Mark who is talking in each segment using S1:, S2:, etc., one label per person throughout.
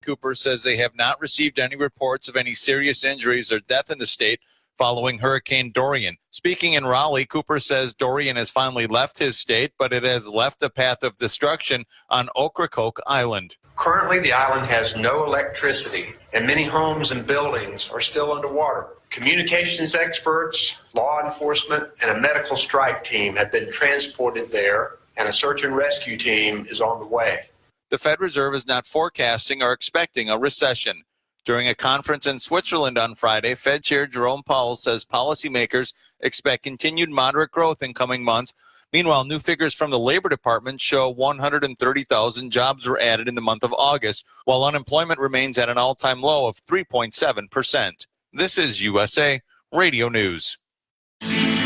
S1: Cooper says they have not received any reports of any serious injuries or death in the state following Hurricane Dorian. Speaking in Raleigh, Cooper says Dorian has finally left his state, but it has left a path of destruction on Ocracoke Island.
S2: Currently, the island has no electricity, and many homes and buildings are still underwater. Communications experts, law enforcement, and a medical strike team have been transported there, and a search and rescue team is on the way.
S1: The Fed Reserve is not forecasting or expecting a recession. During a conference in Switzerland on Friday, Fed Chair Jerome Powell says policymakers expect continued moderate growth in coming months. Meanwhile, new figures from the Labor Department show 130,000 jobs were added in the month of August, while unemployment remains at an all-time low of 3.7%. This is USA Radio News.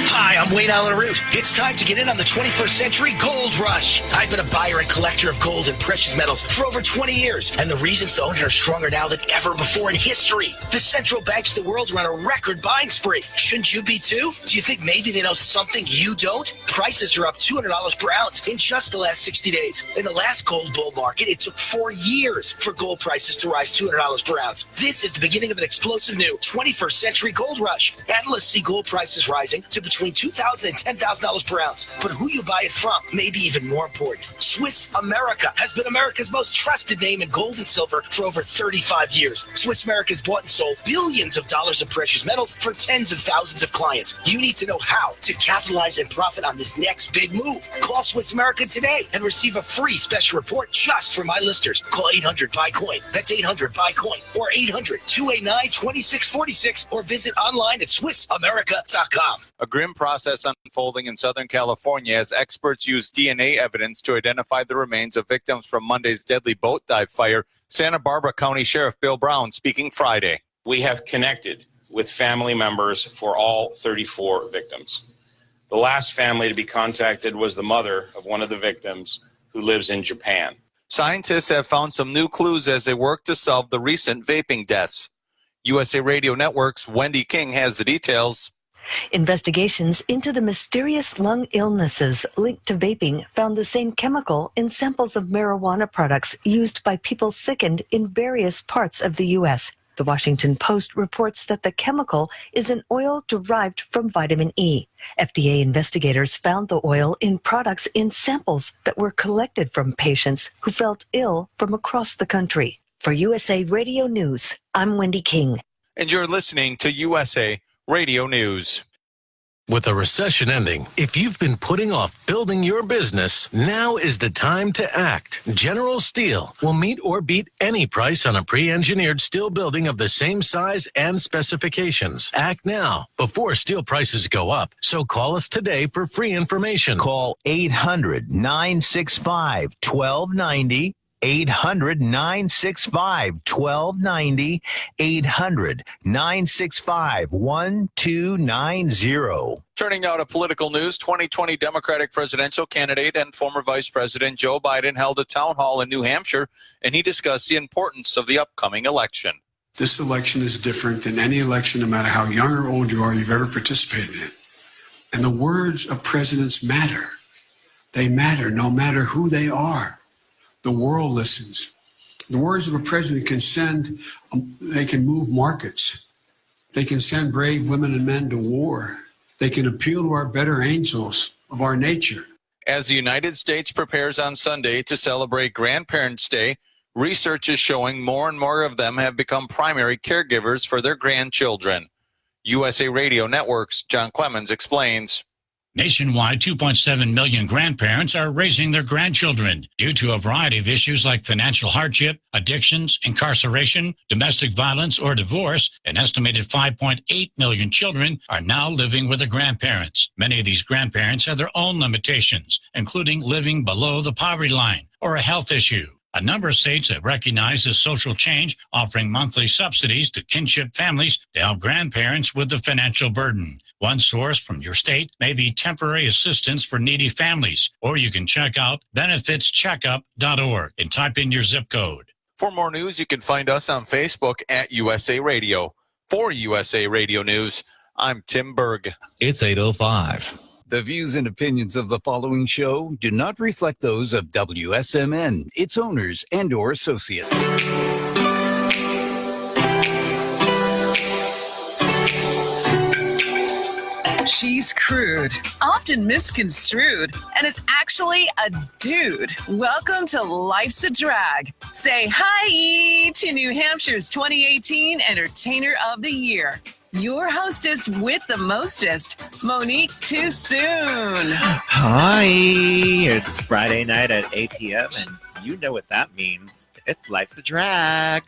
S3: Hi, I'm Wayne Allen Root. It's time to get in on the 21st century gold rush. I've been a buyer and collector of gold and precious metals for over 20 years, and the reasons to own it are stronger now than ever before in history. The central banks of the world are on a record buying spree. Shouldn't you be too? Do you think maybe they know something you don't? Prices are up $200 per ounce in just the last 60 days. In the last gold bull market, it took 4 years for gold prices to rise $200 per ounce. This is the beginning of an explosive new 21st century gold rush. Analysts see gold prices rising to between $2,000 and $10,000 per ounce. But who you buy it from may be even more important. Swiss America has been America's most trusted name in gold and silver for over 35 years. Swiss America has bought and sold billions of dollars of precious metals for tens of thousands of clients. You need to know how to capitalize and profit on this next big move. Call Swiss America today and receive a free special report just for my listeners. Call 800-BUY-COIN. That's 800-BUY-COIN or 800-289-2646 or visit online at SwissAmerica.com.
S1: A grim process unfolding in Southern California as experts use DNA evidence to identify the remains of victims from Monday's deadly boat dive fire. Santa Barbara County Sheriff Bill Brown speaking Friday.
S4: We have connected with family members for all 34 victims. The last family to be contacted was the mother of one of the victims who lives in Japan.
S1: Scientists have found some new clues as they work to solve the recent vaping deaths. USA Radio Network's Wendy King has the details.
S5: Investigations into the mysterious lung illnesses linked to vaping found the same chemical in samples of marijuana products used by people sickened in various parts of the U.S. The Washington Post reports that the chemical is an oil derived from vitamin E. FDA investigators found the oil in products in samples that were collected from patients who felt ill from across the country. For USA Radio News, I'm Wendy King.
S1: And you're listening to USA Radio News.
S6: With a recession ending, if you've been putting off building your business, now is the time to act. General Steel will meet or beat any price on a pre-engineered steel building of the same size and specifications. Act now before steel prices go up. So call us today for free information.
S7: Call 800-965-1290. 800-965-1290, 800-965-1290.
S1: Turning now to political news, 2020 Democratic presidential candidate and former Vice President Joe Biden held a town hall in New Hampshire, and he discussed the importance of the upcoming election.
S8: This election is different than any election, no matter how young or old you are, you've ever participated in. And the words of presidents matter. They matter no matter who they are. The world listens. The words of a president they can move markets. They can send brave women and men to war. They can appeal to our better angels of our nature.
S1: As the United States prepares on Sunday to celebrate Grandparents' Day, research is showing more and more of them have become primary caregivers for their grandchildren. USA Radio Network's John Clemens explains.
S9: Nationwide, 2.7 million grandparents are raising their grandchildren due to a variety of issues like financial hardship, addictions, incarceration, domestic violence, or divorce. An estimated 5.8 million children are now living with their grandparents. Many of these grandparents have their own limitations, including living below the poverty line or a health issue. A number of states have recognized this social change, offering monthly subsidies to kinship families to help grandparents with the financial burden. One source from your state may be temporary assistance for needy families, or you can check out benefitscheckup.org and type in your zip code.
S1: For more news, you can find us on Facebook at USA Radio. For USA Radio News, I'm Tim Berg.
S10: It's 8:05. The views and opinions of the following show do not reflect those of WSMN, its owners, and/or associates.
S11: dude, often misconstrued, and is actually a dude. Welcome to Life's a Drag. Say hi to New Hampshire's 2018 Entertainer of the Year. Your hostess with the mostest, Monique Too Soon.
S12: Hi, it's Friday night at 8 p.m. and you know what that means. It's Life's a Drag.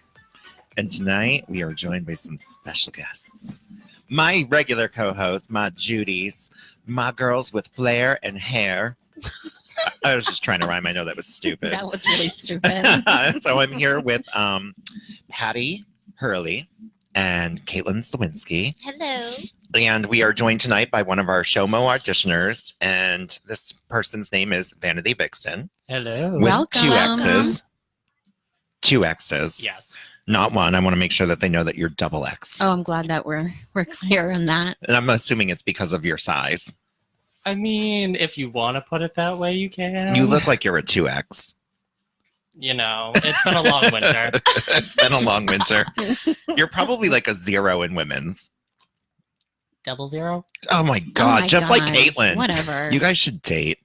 S12: And tonight we are joined by some special guests. My regular co-hosts, my Judies, my girls with flair and hair. I was just trying to rhyme. I know that was stupid.
S13: That was really stupid.
S12: So I'm here with Patty Hurley and Caitlin Slawinski.
S13: Hello.
S12: And we are joined tonight by one of our Showmo auditioners. And this person's name is Vanity Vixen.
S14: Hello.
S12: With
S13: Welcome.
S12: 2 X's. 2 X's.
S14: Yes.
S12: Not one. I want to make sure that they know that you're double X.
S13: Oh, I'm glad that we're clear on that.
S12: And I'm assuming it's because of your size.
S14: I mean, if you want to put it that way, you can.
S12: You look like you're a 2X.
S14: You know, it's been a long winter.
S12: It's been a long winter. You're probably like a 0 in women's.
S14: 00?
S12: Oh my God.
S13: my
S12: Just
S13: God.
S12: like Caitlin.
S13: Whatever.
S12: You guys should date.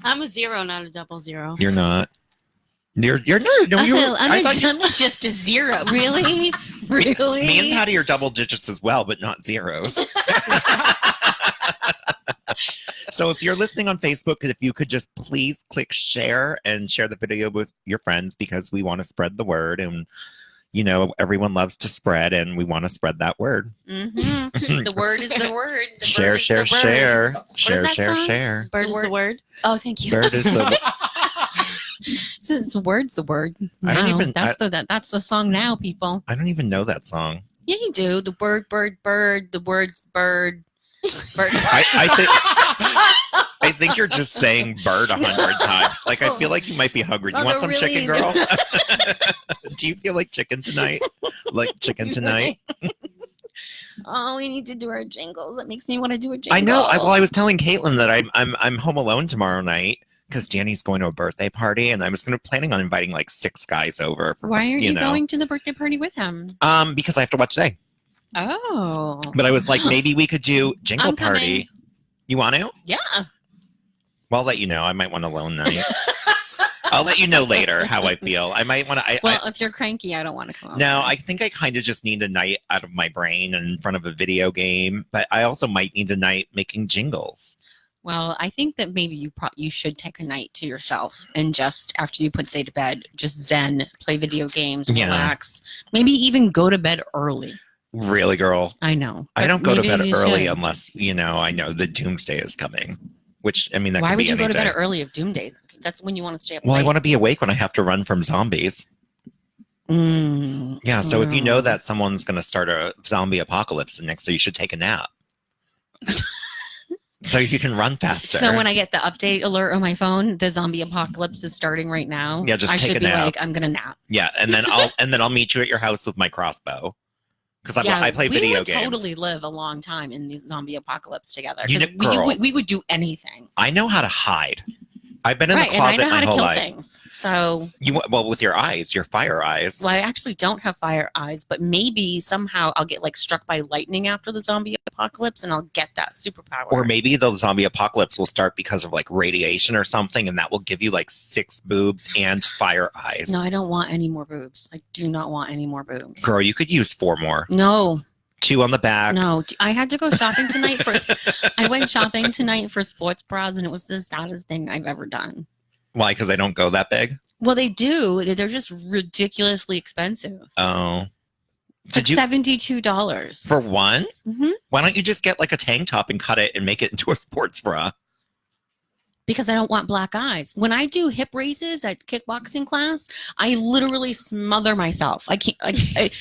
S15: I'm a 0, not a 00.
S12: You're not. You're no, I thought you,
S13: I'm just a 0. Really? Really?
S12: me and Patty are double digits as well, but not zeros. So if you're listening on Facebook, if you could just please click share and share the video with your friends, because we want to spread the word, and you know everyone loves to spread, and we want to spread that word.
S15: Mm-hmm. The word is the word. The
S12: Share,
S15: bird is
S12: share,
S15: the bird.
S12: share,
S15: What is
S12: share,
S15: that
S12: share,
S15: song?
S12: share.
S15: Bird is the word.
S13: Oh, thank you.
S12: Bird is the.
S13: Since word's the word.
S12: I don't
S13: Now,
S12: even-
S13: that's the song now, people.
S12: I don't even know that song.
S13: Yeah, you do. The word, bird, bird. The word's bird. Bird.
S12: I think you're just saying bird 100 times. Like, I feel like you might be hungry. Do you want some chicken, girl? Do you feel like chicken tonight? Like chicken tonight?
S13: Oh, we need to do our jingles. That makes me want to do a jingle.
S12: I know. I was telling Caitlin that I'm home alone tomorrow night because Danny's going to a birthday party, and I was planning on inviting like 6 guys over. For,
S13: Why aren't you
S12: know.
S13: going to the birthday party with him?
S12: Because I have to watch Day.
S13: Oh.
S12: But I was like, maybe we could do jingle
S13: I'm
S12: party.
S13: coming.
S12: You want to?
S13: Yeah.
S12: Well, I'll let you know. I might want a lone night. I'll let you know later how I feel. I might want to.
S13: Well, if you're cranky, I don't want to come over.
S12: No, I think I kind of just need a night out of my brain and in front of a video game. But I also might need a night making jingles.
S13: Well, I think that maybe you should take a night to yourself and just after you put Zay to bed, just zen, play video games,
S12: Yeah.
S13: relax. Maybe even go to bed early.
S12: Really, girl?
S13: I know.
S12: I don't go to
S13: maybe
S12: bed
S13: you
S12: early
S13: should.
S12: unless, I know the doomsday is coming. Which, I mean, that
S13: Why
S12: could
S13: would
S12: be
S13: you go
S12: any
S13: to bed
S12: day.
S13: early of Doomsday? That's when you want to stay up
S12: Well, I
S13: late.
S12: want to be awake when I have to run from zombies. Yeah, so if you know that someone's going to start a zombie apocalypse next, so you should take a nap. So you can run faster.
S13: So when I get the update alert on my phone, the zombie apocalypse is starting right now.
S12: Yeah, just
S13: I
S12: take
S13: should
S12: a
S13: be
S12: nap.
S13: like, I'm gonna nap.
S12: Yeah, and then I'll meet you at your house with my crossbow. Because I play video
S13: we would
S12: games.
S13: totally live a long time in the zombie apocalypse together.
S12: You
S13: 'Cause
S12: know, girl.
S13: we would do anything.
S12: I know how to hide. I've been in
S13: Right,
S12: the
S13: and I
S12: closet
S13: know how
S12: my
S13: to
S12: whole
S13: kill
S12: life.
S13: things. So,
S12: Well, with your eyes, your fire eyes.
S13: well, I actually don't have fire eyes, but maybe somehow I'll get like struck by lightning after the zombie apocalypse, and I'll get that superpower.
S12: Or maybe the zombie apocalypse will start because of like radiation or something, and that will give you like 6 boobs and fire eyes.
S13: No, I don't want any more boobs. I do not want any more boobs.
S12: Girl, you could use 4 more.
S13: No.
S12: 2 on the back.
S13: No, I had to go shopping tonight for. I went shopping tonight for sports bras, and it was the saddest thing I've ever done.
S12: Why? Because they don't go that big?
S13: Well, they do. They're just ridiculously expensive.
S12: Oh.
S13: It's like $72
S12: For one?
S13: Mhm.
S12: Why don't you just get like a tank top and cut it and make it into a sports bra?
S13: Because I don't want black eyes. When I do hip raises at kickboxing class, I literally smother myself. I can't.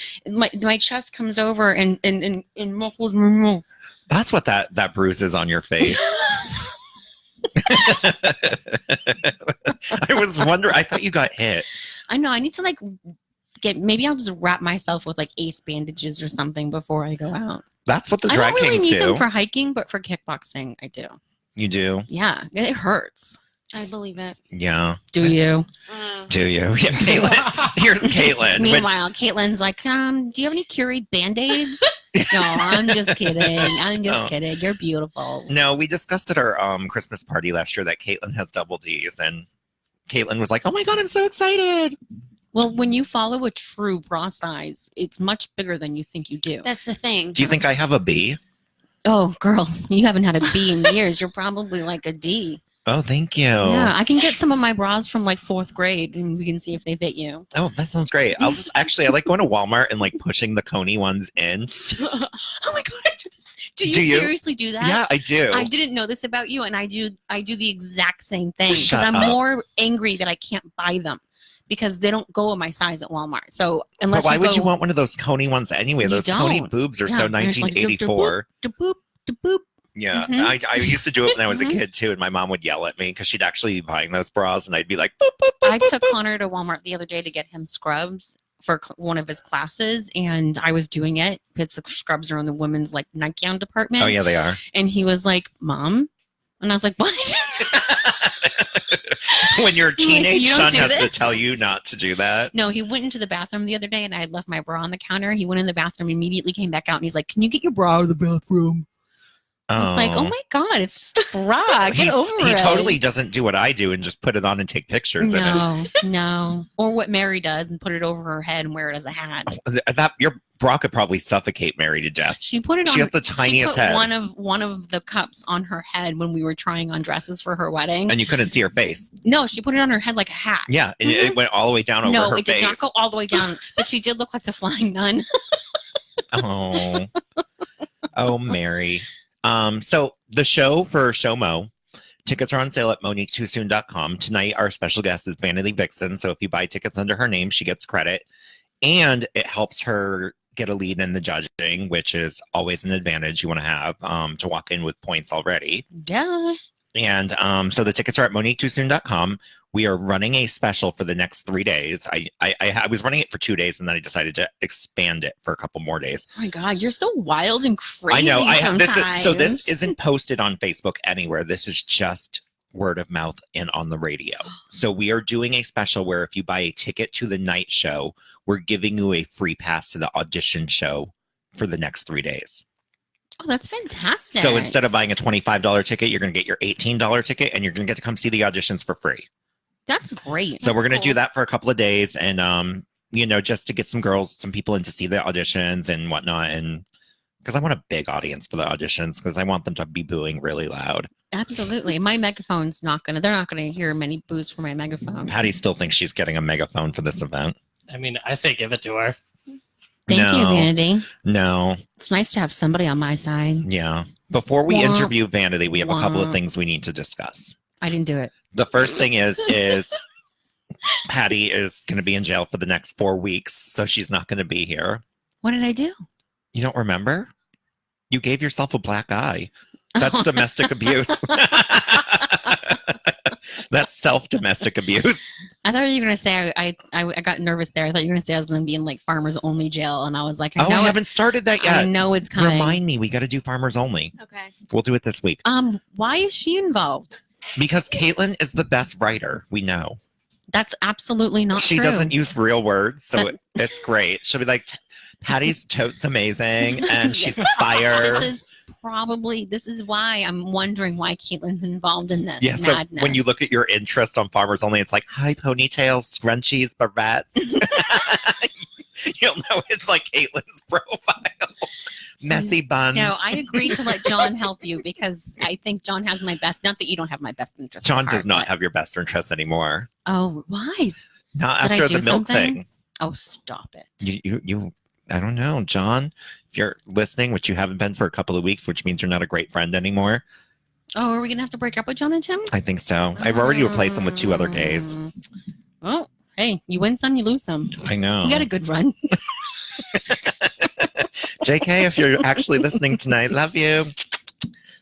S13: My chest comes over and muscles move.
S12: That's what that bruise is on your face. I was wondering. I thought you got hit.
S13: I know. I need to like get. Maybe I'll just wrap myself with like ace bandages or something before I go out.
S12: That's what the
S13: I
S12: drag
S13: don't really
S12: kings
S13: need
S12: do.
S13: them for hiking, but for kickboxing, I do.
S12: You do?
S13: Yeah, it hurts.
S15: I believe it.
S12: Yeah.
S13: Do you?
S12: Do you? Yeah, Caitlin. Here's Caitlin.
S13: Meanwhile, Caitlin's like, do you have any Curate Band-Aids? No, I'm just kidding. I'm just
S12: Oh.
S13: kidding. You're beautiful.
S12: No, we discussed at our Christmas party last year that Caitlin has double D's, and Caitlin was like, "Oh my god, I'm so excited!"
S13: Well, when you follow a true bra size, it's much bigger than you think you do.
S15: That's the thing.
S12: Do you think I have a B?
S13: Oh, girl, you haven't had a B in years. You're probably like a D.
S12: Oh, thank you.
S13: Yeah, I can get some of my bras from like 4th grade, and we can see if they fit you.
S12: Oh, that sounds great. I'll just I like going to Walmart and like pushing the Coney ones in.
S13: Oh my god, I do this. Do you
S12: Do you?
S13: seriously do that?
S12: Yeah, I do.
S13: I didn't know this about you, and I do the exact same thing because
S12: Shut
S13: I'm
S12: up.
S13: more angry that I can't buy them because they don't go in my size at Walmart. So
S12: But
S13: unless
S12: why
S13: you
S12: would
S13: go,
S12: you want one of those Coney ones anyway?
S13: You
S12: Those Coney
S13: don't.
S12: boobs are
S13: Yeah,
S12: so
S13: and it's like,
S12: 1984.
S13: da-boop, da-boop.
S12: Yeah,
S13: Mhm.
S12: I used to do it when I was a
S13: Mhm.
S12: kid too, and my mom would yell at me because she'd actually be buying those bras, and I'd be like, boop, boop, boop,
S13: I
S12: boop,
S13: took
S12: boop.
S13: Connor to Walmart the other day to get him scrubs for one of his classes, and I was doing it. It's the scrubs are in the women's like nightgown department.
S12: Oh yeah, they are.
S13: And he was like, "Mom," and I was like, "What?"
S12: When your
S13: Like,
S12: teenage
S13: you don't
S12: son
S13: do
S12: has to
S13: this?
S12: tell you not to do that.
S13: No, he went into the bathroom the other day, and I had left my bra on the counter. He went in the bathroom, immediately came back out, and he's like, "Can you get your bra out of the bathroom?" I was like, "Oh my god, it's just a bra. Get over
S12: He
S13: it."
S12: totally doesn't do what I do and just put it on and take pictures in it.
S13: No, no. Or what Mary does and put it over her head and wear it as a hat.
S12: That your bra could probably suffocate Mary to death.
S13: She put it on.
S12: She has the
S13: she
S12: tiniest
S13: put
S12: head,
S13: one of the cups on her head when we were trying on dresses for her wedding.
S12: and you couldn't see her face.
S13: No, she put it on her head like a hat.
S12: Yeah, and it went all the way down over
S13: No,
S12: her
S13: it
S12: face.
S13: did not go all the way down, but she did look like the flying nun.
S12: Oh, oh, Mary. So the show for Showmo, tickets are on sale at MoniqueTooSoon.com. Tonight, our special guest is Vanity Vixen. So if you buy tickets under her name, she gets credit, and it helps her get a lead in the judging, which is always an advantage you want to have to walk in with points already.
S13: Yeah.
S12: And so the tickets are at MoniqueTooSoon.com. We are running a special for the next 3 days. I was running it for 2 days, and then I decided to expand it for a couple more days.
S13: Oh my god, you're so wild and crazy.
S12: I know.
S13: Sometimes.
S12: This isn't posted on Facebook anywhere. This is just word of mouth and on the radio. So we are doing a special where if you buy a ticket to the night show, we're giving you a free pass to the audition show for the next 3 days.
S13: Oh, that's fantastic.
S12: So instead of buying a $25 ticket, you're going to get your $18 ticket, and you're going to get to come see the auditions for free.
S13: That's great.
S12: So we're going to do that for a couple of days, and just to get some people in to see the auditions and whatnot, and because I want a big audience for the auditions, because I want them to be booing really loud.
S13: Absolutely. My megaphone's they're not gonna hear many boos from my megaphone.
S12: Patty still thinks she's getting a megaphone for this event.
S14: I mean, I say give it to her.
S13: Thank you,
S12: No.
S13: Vanity.
S12: No.
S13: It's nice to have somebody on my side.
S12: Yeah. Before we
S13: Wah,
S12: interview Vanity, we have a couple of
S13: wah.
S12: things we need to discuss.
S13: I didn't do it.
S12: The first thing is Patty is going to be in jail for the next 4 weeks, so she's not going to be here.
S13: What did I do?
S12: You don't remember? You gave yourself a black eye. That's domestic abuse. That's self-domestic abuse.
S13: I thought you were gonna say I got nervous there. I thought you were gonna say I was gonna be in like farmers only jail, and I was like,
S12: I haven't started that yet.
S13: I know it's coming.
S12: Remind me, we got to do farmers only.
S15: Okay.
S12: We'll do it this week.
S13: Why is she involved?
S12: Because Caitlin is the best writer we know.
S13: That's absolutely not
S12: She
S13: true.
S12: doesn't use real words, so
S13: That-
S12: it's great. She'll be like, Patty's totes amazing, and she's fire.
S13: This is why I'm wondering why Caitlin's involved in this.
S12: Yeah, so
S13: madness.
S12: when you look at your interest on Farmers Only, it's like high ponytails, scrunchies, barrettes. You'll know it's like Caitlin's profile. Messy buns.
S13: No, I agree to let John help you because I think John has my best. Not that you don't have my best interest. at
S12: John
S13: heart,
S12: does not
S13: but-
S12: have your best interest anymore.
S13: Oh, why?
S12: Not
S13: Did I
S12: after
S13: do
S12: the milk
S13: something?
S12: thing.
S13: Oh, stop it.
S12: You I don't know, John. If you're listening, which you haven't been for a couple of weeks, which means you're not a great friend anymore.
S13: Oh, are we gonna have to break up with John and Tim?
S12: I think so. I've already replaced them with 2 other gays.
S13: Well, hey, you win some, you lose some.
S12: I know.
S13: You got a good run.
S12: JK, if you're actually listening tonight, love you.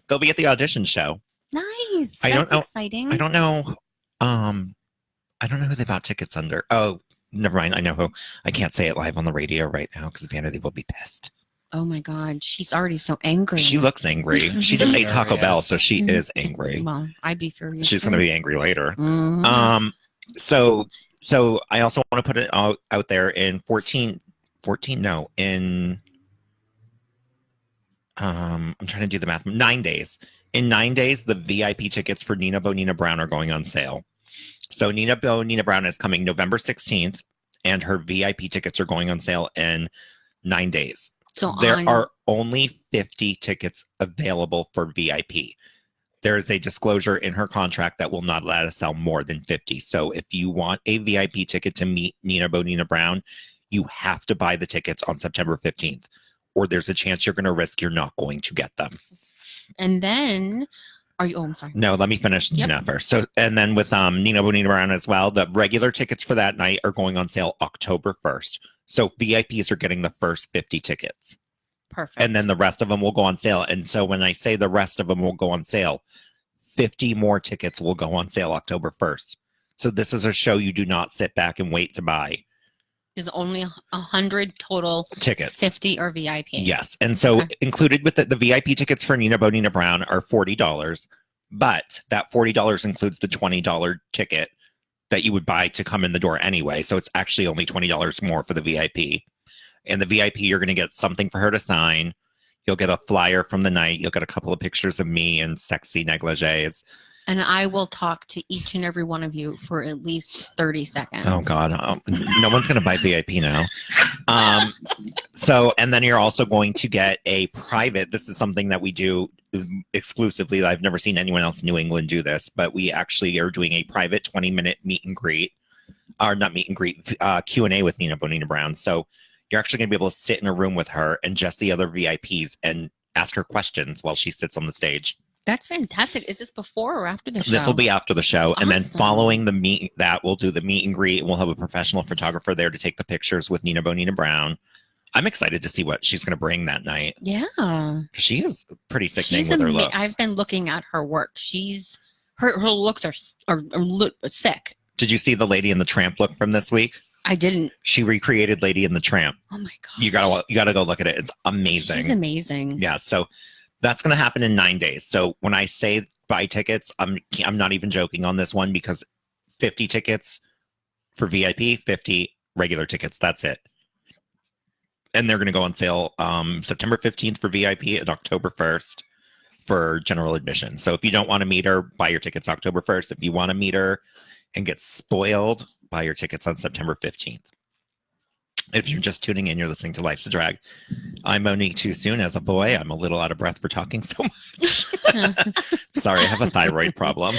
S12: They'll be at the audition show.
S13: Nice.
S12: I don't
S13: That's
S12: know.
S13: exciting.
S12: I don't know. I don't know who they bought tickets under. Oh, never mind. I know who. I can't say it live on the radio right now because Vanity will be pissed.
S13: Oh my God, she's already so angry.
S12: She looks angry. She just ate Taco Bell, so she
S13: Mhm.
S12: is angry.
S13: Well, I'd be furious.
S12: She's going to be angry later.
S13: Mhm.
S12: So I also want to put it out there in 14, no, in I'm trying to do the math. 9 days. In 9 days, the VIP tickets for Nina Bonina Brown are going on sale. So Nina Bonina Brown is coming November 16th, and her VIP tickets are going on sale in 9 days.
S13: So
S12: there are only 50 tickets available for VIP. There is a disclosure in her contract that will not let us sell more than 50. So if you want a VIP ticket to meet Nina Bonina Brown, you have to buy the tickets on September 15th, or there's a chance you're going to risk you're not going to get them.
S13: And then, I'm sorry.
S12: No, let me finish Nina first. So, and then with Nina Bonina Brown as well, the regular tickets for that night are going on sale October 1st. So VIPs are getting the first 50 tickets.
S13: Perfect.
S12: And then the rest of them will go on sale. And so when I say the rest of them will go on sale, 50 more tickets will go on sale October 1st. So this is a show you do not sit back and wait to buy.
S13: There's only 100 total
S12: tickets.
S13: 50 are VIP.
S12: Yes. And so included with the VIP tickets for Nina Bonina Brown are $40. But that $40 includes the $20 ticket that you would buy to come in the door anyway. So it's actually only $20 more for the VIP. And the VIP, you're going to get something for her to sign. You'll get a flyer from the night. You'll get a couple of pictures of me in sexy negligees.
S13: And I will talk to each and every one of you for at least 30 seconds.
S12: Oh, God. No one's going to buy VIP now. And then you're also going to get a private. This is something that we do exclusively. I've never seen anyone else in New England do this, but we actually are doing a private 20-minute meet and greet, or not meet and greet, Q&A with Nina Bonina Brown. So you're actually going to be able to sit in a room with her and just the other VIPs and ask her questions while she sits on the stage.
S13: That's fantastic. Is this before or after the show?
S12: This will be after the show.
S13: Awesome.
S12: And then following the meet, we'll do the meet and greet, and we'll have a professional photographer there to take the pictures with Nina Bonina Brown. I'm excited to see what she's going to bring that night.
S13: Yeah.
S12: She is pretty sickening with her looks.
S13: I've been looking at her work. Her looks are sick.
S12: Did you see the Lady in the Tramp look from this week?
S13: I didn't.
S12: She recreated Lady in the Tramp.
S13: Oh my God.
S12: You gotta go look at it. It's amazing.
S13: She's amazing.
S12: Yeah. So that's going to happen in 9 days. So when I say buy tickets, I'm not even joking on this one, because 50 tickets for VIP, 50 regular tickets. That's it. And they're going to go on sale September 15th for VIP and October 1st for general admission. So if you don't want to meet her, buy your tickets October 1st. If you want to meet her and get spoiled, buy your tickets on September 15th. If you're just tuning in, you're listening to Life's a Drag. I'm Monique Too Soon. As a boy, I'm a little out of breath for talking so much. Sorry, I have a thyroid problem.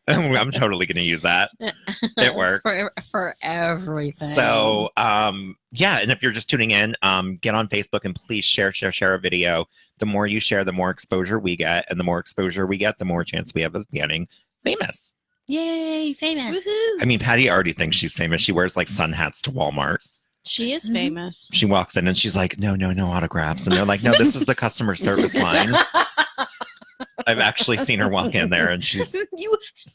S12: I'm totally going to use that. It works.
S13: For everything.
S12: So, and if you're just tuning in, get on Facebook and please share a video. The more you share, the more exposure we get. And the more exposure we get, the more chance we have of getting famous.
S13: Yay, famous.
S15: Woohoo.
S12: I mean, Patty already thinks she's famous. She wears like sun hats to Walmart.
S15: She is famous.
S12: She walks in and she's like, no autographs. And they're like, no, this is the customer service line. I've actually seen her walk in there and she's...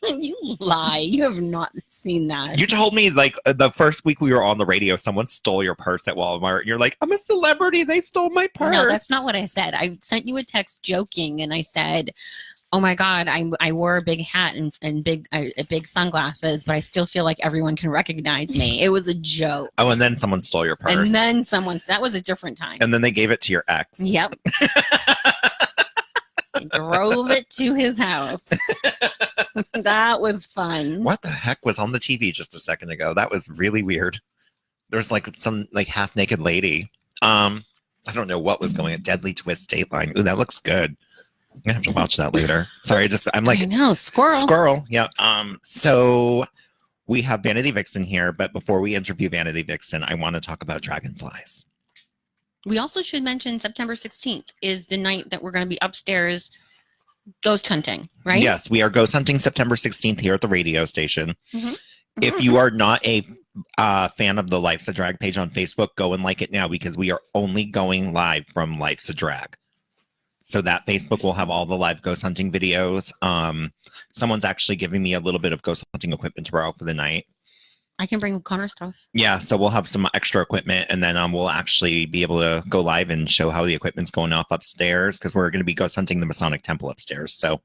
S13: You lie. You have not seen that.
S12: You told me like the first week we were on the radio, someone stole your purse at Walmart. And you're like, I'm a celebrity. They stole my purse.
S13: No, that's not what I said. I sent you a text joking and I said, oh my God, I wore a big hat and big sunglasses, but I still feel like everyone can recognize me. It was a joke.
S12: Oh, and then someone stole your purse.
S13: And then that was a different time.
S12: And then they gave it to your ex.
S13: Yep. I drove it to his house. That was fun.
S12: What the heck was on the TV just a second ago? That was really weird. There's like some like half naked lady. I don't know what was going on. Deadly Twist Dateline. Ooh, that looks good. I'm gonna have to watch that later. Sorry, I'm like,
S13: I know, squirrel.
S12: Squirrel. Yeah. So we have Vanity Vixen here, but before we interview Vanity Vixen, I want to talk about dragonflies.
S13: We also should mention September 16th is the night that we're going to be upstairs ghost hunting, right?
S12: Yes, we are ghost hunting September 16th here at the radio station.
S13: Mm-hmm.
S12: If you are not a fan of the Life's a Drag page on Facebook, go and like it now, because we are only going live from Life's a Drag. So that Facebook will have all the live ghost hunting videos. Someone's actually giving me a little bit of ghost hunting equipment to borrow for the night.
S13: I can bring Connor stuff.
S12: Yeah, so we'll have some extra equipment, and then we'll actually be able to go live and show how the equipment's going off upstairs, because we're going to be ghost hunting the Masonic Temple upstairs. So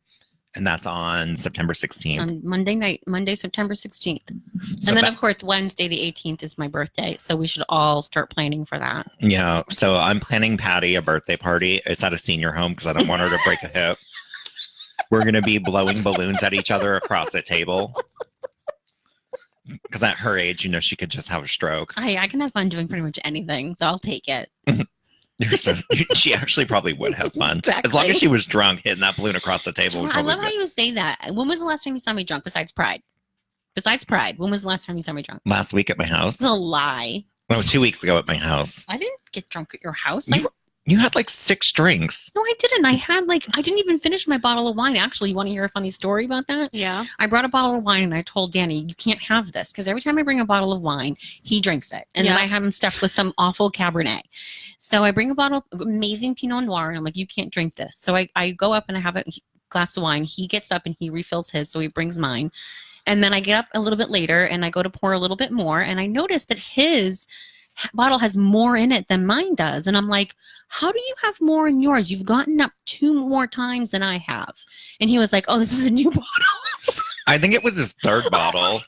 S12: And that's on September 16th.
S13: It's on Monday night, Monday, September 16th.
S12: So
S13: And then, of course, Wednesday, the 18th is my birthday. So we should all start planning for that.
S12: Yeah. So I'm planning Patty a birthday party. It's at a senior home because I don't want her to break a hip. We're going to be blowing balloons at each other across the table. Because at her age, she could just have a stroke.
S13: I can have fun doing pretty much anything. So I'll take it.
S12: She actually probably would have fun.
S13: Exactly.
S12: As long as she was drunk, hitting that balloon across the table.
S13: I love how you say that. When was the last time you saw me drunk besides Pride? Besides Pride, when was the last time you saw me drunk?
S12: Last week at my house.
S13: It's a lie.
S12: No, 2 weeks ago at my house.
S13: I didn't get drunk at your house.
S12: You had like 6 drinks.
S13: No, I didn't. I didn't even finish my bottle of wine. Actually, you want to hear a funny story about that?
S15: Yeah.
S13: I brought a bottle of wine and I told Danny, you can't have this because every time I bring a bottle of wine, he drinks it. And then I have him stuffed with some awful Cabernet. So I bring a bottle of amazing Pinot Noir and I'm like, you can't drink this. So I go up and I have a glass of wine. He gets up and he refills his. So he brings mine. And then I get up a little bit later and I go to pour a little bit more. And I noticed that his bottle has more in it than mine does. And I'm like, how do you have more in yours? You've gotten up 2 more times than I have. And he was like, oh, this is a new bottle.
S12: I think it was his 3rd bottle.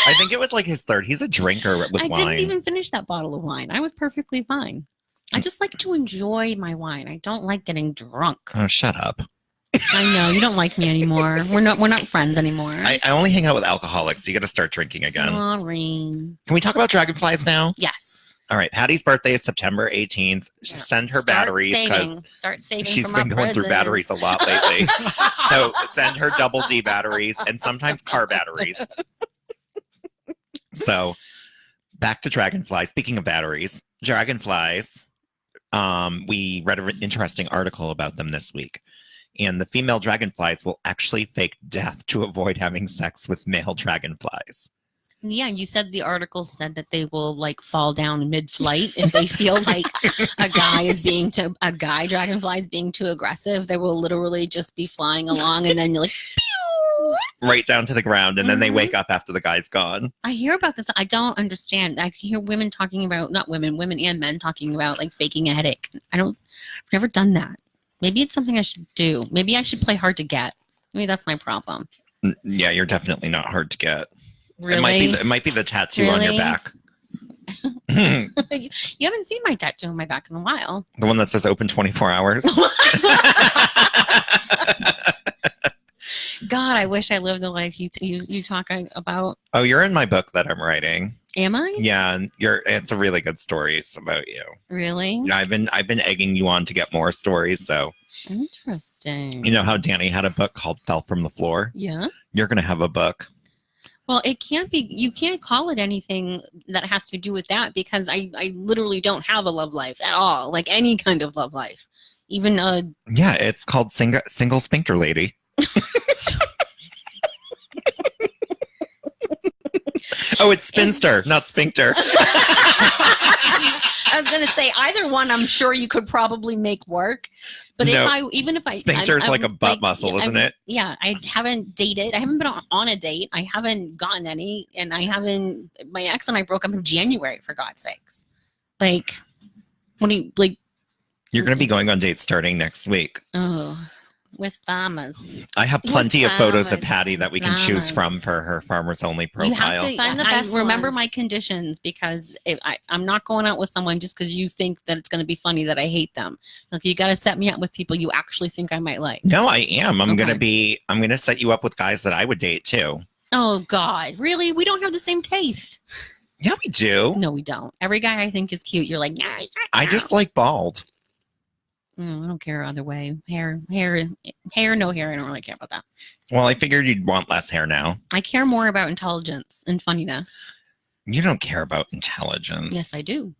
S12: I think it was like his 3rd. He's a drinker with wine.
S13: I didn't even finish that bottle of wine. I was perfectly fine. I just like to enjoy my wine. I don't like getting drunk.
S12: Oh, shut up.
S13: I know you don't like me anymore. We're not friends anymore.
S12: I only hang out with alcoholics. You got to start drinking again.
S13: Sorry.
S12: Can we talk about dragonflies now?
S13: Yes.
S12: All right. Patty's birthday is September 18th. Send her batteries because
S13: Start saving.
S12: she's
S13: from
S12: been
S13: our
S12: going through
S13: prison.
S12: batteries a lot lately. So send her double D batteries and sometimes car batteries. So back to dragonflies. Speaking of batteries, dragonflies. We read an interesting article about them this week. And the female dragonflies will actually fake death to avoid having sex with male dragonflies.
S13: Yeah, you said the article said that they will like fall down mid-flight if they feel like a guy dragonfly is being too aggressive. They will literally just be flying along, and then you're like, pew!
S12: Right down to the ground, and then they wake up after the guy's gone.
S13: I hear about this. I don't understand. I hear women talking about women and men talking about like faking a headache. I've never done that. Maybe it's something I should do. Maybe I should play hard to get. Maybe that's my problem.
S12: Yeah, you're definitely not hard to get.
S13: Really?
S12: It might be the tattoo on your back.
S13: You haven't seen my tattoo on my back in a while.
S12: The one that says open 24 hours.
S13: God, I wish I lived the life you talk about.
S12: Oh, you're in my book that I'm writing.
S13: Am I?
S12: Yeah, and it's a really good story. It's about you.
S13: Really?
S12: Yeah, I've been egging you on to get more stories. So
S13: interesting.
S12: You know how Danny had a book called Fell from the Floor?
S13: Yeah.
S12: You're gonna have a book.
S13: Well, it can't be. You can't call it anything that has to do with that because I literally don't have a love life at all. Like any kind of love life, even
S12: Yeah, it's called Single Sphincter Lady. Oh, it's spinster, not sphincter.
S13: I was gonna say either one. I'm sure you could probably make work, but
S12: No,
S13: if I
S12: sphincter is like a butt muscle, isn't it?
S13: Yeah, I haven't dated. I haven't been on a date. I haven't gotten any, and I haven't. My ex and I broke up in January. For God's sakes, like, what do you like?
S12: You're gonna be going on dates starting next week.
S13: Oh, with farmers.
S12: I have plenty of photos of
S13: farmers.
S12: Patty that we can choose from for her farmers only profile.
S13: You have to
S15: Find the
S13: I
S15: best
S13: remember
S15: one.
S13: my conditions because I'm not going out with someone just because you think that it's going to be funny that I hate them. Like you got to set me up with people you actually think I might like.
S12: No, I am. I'm
S13: Okay.
S12: gonna set you up with guys that I would date too.
S13: Oh God, really? We don't have the same taste.
S12: Yeah, we do.
S13: No, we don't. Every guy I think is cute. You're like, nah, he's not
S12: I just like bald.
S13: I don't care either way. Hair, no hair. I don't really care about that.
S12: Well, I figured you'd want less hair now.
S13: I care more about intelligence and funniness.
S12: You don't care about intelligence.
S13: Yes, I do.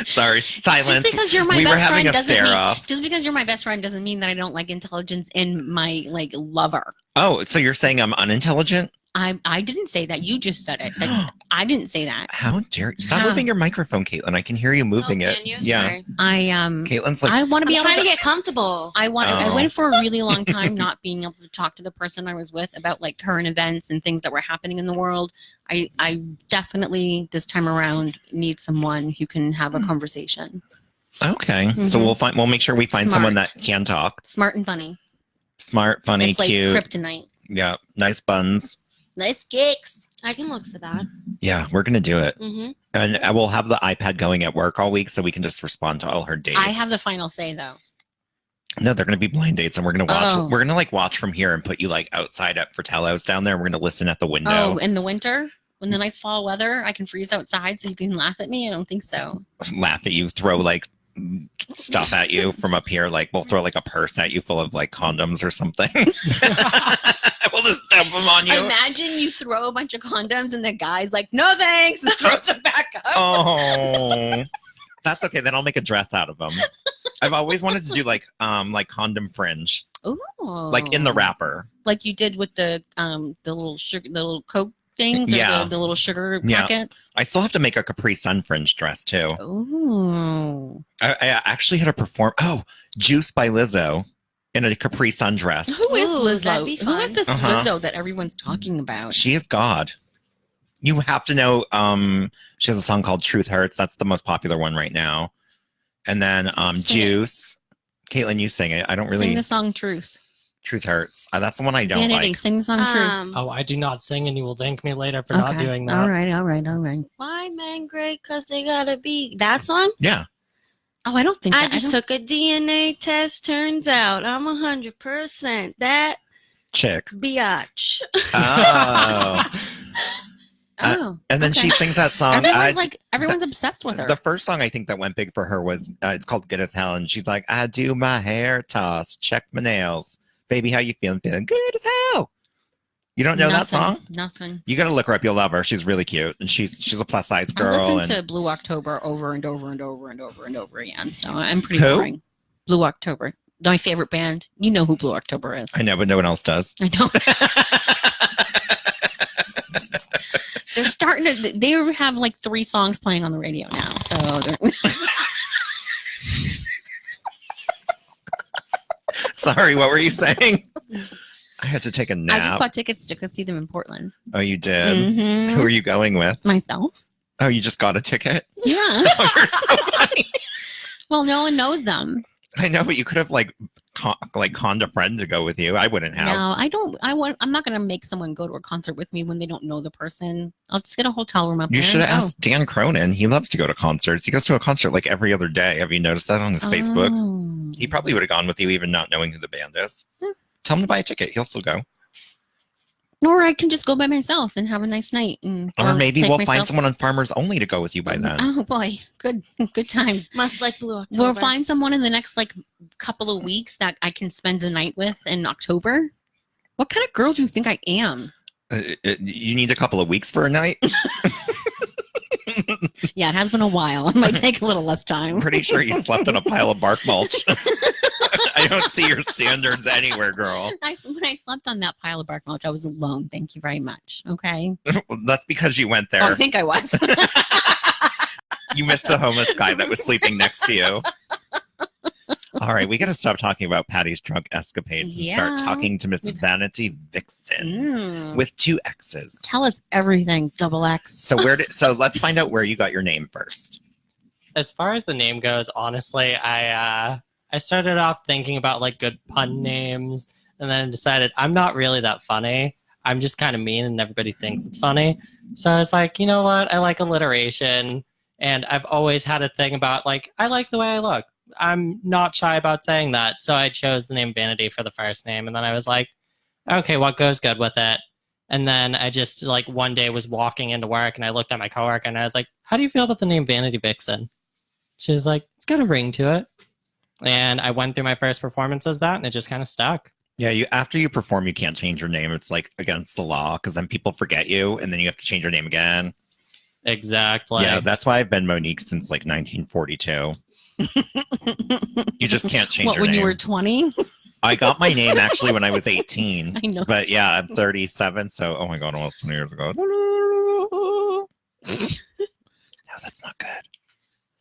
S12: Sorry, silence.
S13: Just because you're my
S12: we were
S13: best
S12: having
S13: friend
S12: a
S13: doesn't
S12: stare
S13: mean
S12: off.
S13: just because you're my best friend doesn't mean that I don't like intelligence in my like lover.
S12: Oh, so you're saying I'm unintelligent?
S13: I didn't say that. You just said it. I didn't say that.
S12: How dare you? Stop
S13: How?
S12: moving your microphone, Caitlin. I can hear you moving it.
S15: Can you?
S12: Yeah.
S15: Sorry.
S12: Caitlin's like,
S13: I want to be
S15: I'm
S13: able
S15: trying
S13: to
S15: to get comfortable.
S13: I
S12: Oh.
S13: went for a really long time not being able to talk to the person I was with about like current events and things that were happening in the world. I definitely this time around need someone who can have a conversation.
S12: okay. So we'll make sure we find someone that can talk.
S13: Smart and funny.
S12: Smart, funny,
S13: It's like
S12: cute.
S13: kryptonite.
S12: Yeah. Nice buns.
S13: Nice kicks.
S15: I can look for that.
S12: Yeah, we're gonna do it.
S15: Mm-hmm.
S12: And I will have the iPad going at work all week so we can just respond to all her dates.
S13: I have the final say though.
S12: No, they're gonna be blind dates and we're gonna watch
S13: Oh.
S12: we're gonna like watch from here and put you like outside at Fratello's down there and we're gonna listen at the window.
S13: Oh, in the winter? When the nice fall weather, I can freeze outside so you can laugh at me? I don't think so.
S12: Laugh at you, throw like stuff at you from up here, like we'll throw like a purse at you full of like condoms or something. We'll just dump them on you.
S13: Imagine you throw a bunch of condoms and the guy's like, no thanks, and throws them back up.
S12: Oh, that's okay. Then I'll make a dress out of them. I've always wanted to do like condom fringe,
S13: Ooh.
S12: like in the wrapper.
S13: Like you did with the little sugar, the little Coke things, or
S12: Yeah.
S13: the little sugar
S12: Yeah.
S13: packets.
S12: I still have to make a Capri Sun fringe dress too.
S13: Ooh.
S12: I actually had to perform. Oh, Juice by Lizzo in a Capri Sun dress.
S13: Who is
S15: Ooh, that'd
S13: Lizzo?
S15: be
S13: Who is
S15: fun.
S13: this
S12: Uh-huh.
S13: Lizzo that everyone's talking about?
S12: She is God. You have to know. She has a song called "Truth Hurts." That's the most popular one right now. And then
S13: Sing it.
S12: Juice. Caitlin, you sing it. I don't really.
S13: Sing the song "Truth."
S12: Truth Hurts. That's the one I don't
S13: Vanity,
S12: like.
S13: sing the song "Truth."
S14: Oh, I do not sing, and you will thank me later for not doing that.
S13: All right.
S15: Why men great? Cause they gotta be that song.
S12: Yeah.
S13: Oh, I don't think
S15: I
S13: that.
S15: just took a DNA test. Turns out I'm 100% that
S12: Chick.
S15: biatch.
S12: Oh.
S13: Oh,
S12: And then she
S13: okay.
S12: sings that song.
S13: Everyone's obsessed with her.
S12: The first song I think that went big for her was it's called "Good as Hell," and she's like, "I do my hair toss, check my nails, baby, how you feeling? Feeling good as hell." You don't know that song?
S13: Nothing.
S12: You gotta look her up. You'll love her. She's really cute, and she's a plus size
S13: I
S12: girl.
S13: listened
S12: And
S13: to Blue October over and over and over and over and over again, so I'm pretty
S12: Who?
S13: boring. Blue October, my favorite band. You know who Blue October is.
S12: I know, but no one else does.
S13: I know. They're starting to. They have like 3 songs playing on the radio now. So they're.
S12: Sorry, what were you saying? I had to take a
S13: I just
S12: nap.
S13: bought tickets to go see them in Portland.
S12: Oh, you did?
S13: Mhm.
S12: Who are you going with?
S13: Myself.
S12: Oh, you just got a ticket?
S13: Yeah.
S12: Oh, you're so funny.
S13: Well, no one knows them.
S12: I know, but you could have conned a friend to go with you. I wouldn't have.
S13: No, I don't. I'm not going to make someone go to a concert with me when they don't know the person. I'll just get a hotel room up
S12: You
S13: there.
S12: should
S13: and
S12: have
S13: go.
S12: asked Dan Cronin. He loves to go to concerts. He goes to a concert like every other day. Have you noticed that on his Facebook?
S13: Oh.
S12: He probably would have gone with you even not knowing who the band is.
S13: Yeah.
S12: Tell him to buy a ticket. He'll still go.
S13: Or I can just go by myself and have a nice night. And
S12: Or maybe
S13: take
S12: we'll find
S13: myself-
S12: someone on Farmers Only to go with you by then.
S13: Oh boy, good times.
S15: Must like Blue October.
S13: We'll find someone in the next like couple of weeks that I can spend the night with in October. What kind of girl do you think I am?
S12: You need a couple of weeks for a night?
S13: Yeah, it has been a while. It might take a little less time.
S12: I'm pretty sure you slept on a pile of bark mulch. I don't see your standards anywhere, girl.
S13: When I slept on that pile of bark mulch, I was alone. Thank you very much. Okay.
S12: That's because you went there.
S13: I think I was.
S12: You missed the homeless guy that was sleeping next to you. All right, we got to stop talking about Patty's drunk escapades and start
S13: Yeah.
S12: talking to Mrs. Vanity Vixen
S13: Mm.
S12: with 2 X's.
S13: Tell us everything, double X.
S12: So let's find out where you got your name first.
S14: As far as the name goes, honestly, I started off thinking about like good pun names, and then decided I'm not really that funny. I'm just kind of mean, and everybody thinks it's funny. So I was like, you know what? I like alliteration, and I've always had a thing about like I like the way I look. I'm not shy about saying that, so I chose the name Vanity for the first name, and then I was like, okay, what goes good with it? And then I just like one day was walking into work, and I looked at my coworker, and I was like, how do you feel about the name Vanity Vixen? She was like, it's got a ring to it. And I went through my first performance as that, and it just kind of stuck.
S12: Yeah, after you perform, you can't change your name. It's like against the law because then people forget you, and then you have to change your name again.
S14: Exactly.
S12: Yeah, that's why I've been Monique since like 1942. You just can't change
S13: What,
S12: your
S13: when
S12: name.
S13: you were 20?
S12: I got my name actually when I was 18.
S13: I know.
S12: But yeah, I'm 37. So, oh my God, almost 20 years ago. No, that's not good.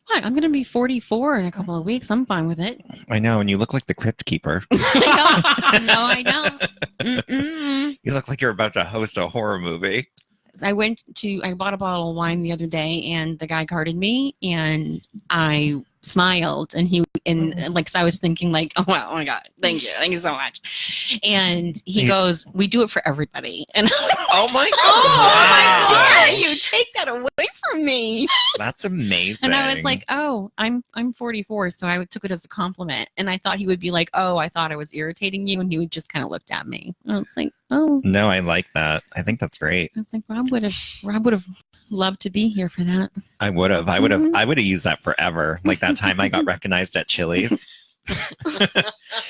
S13: What? I'm gonna be 44 in a couple of weeks. I'm fine with it.
S12: I know, and you look like the Crypt Keeper.
S13: I know. No, I don't. Mm-mm.
S12: You look like you're about to host a horror movie.
S13: I bought a bottle of wine the other day, and the guy carded me, and I smiled, and cause I was thinking like, oh my God, thank you so much. And he goes, we do it for everybody. And I'm like,
S12: oh my God,
S13: oh,
S12: wow.
S13: sorry, you take that away from me.
S12: That's amazing.
S13: And I was like, oh, I'm 44, so I took it as a compliment, and I thought he would be like, oh, I thought I was irritating you, and he would just kind of looked at me. And I was like, oh.
S12: No, I like that. I think that's great.
S13: It's like Rob would have loved to be here for that.
S12: I would have used that forever. Like that time I got recognized at Chili's.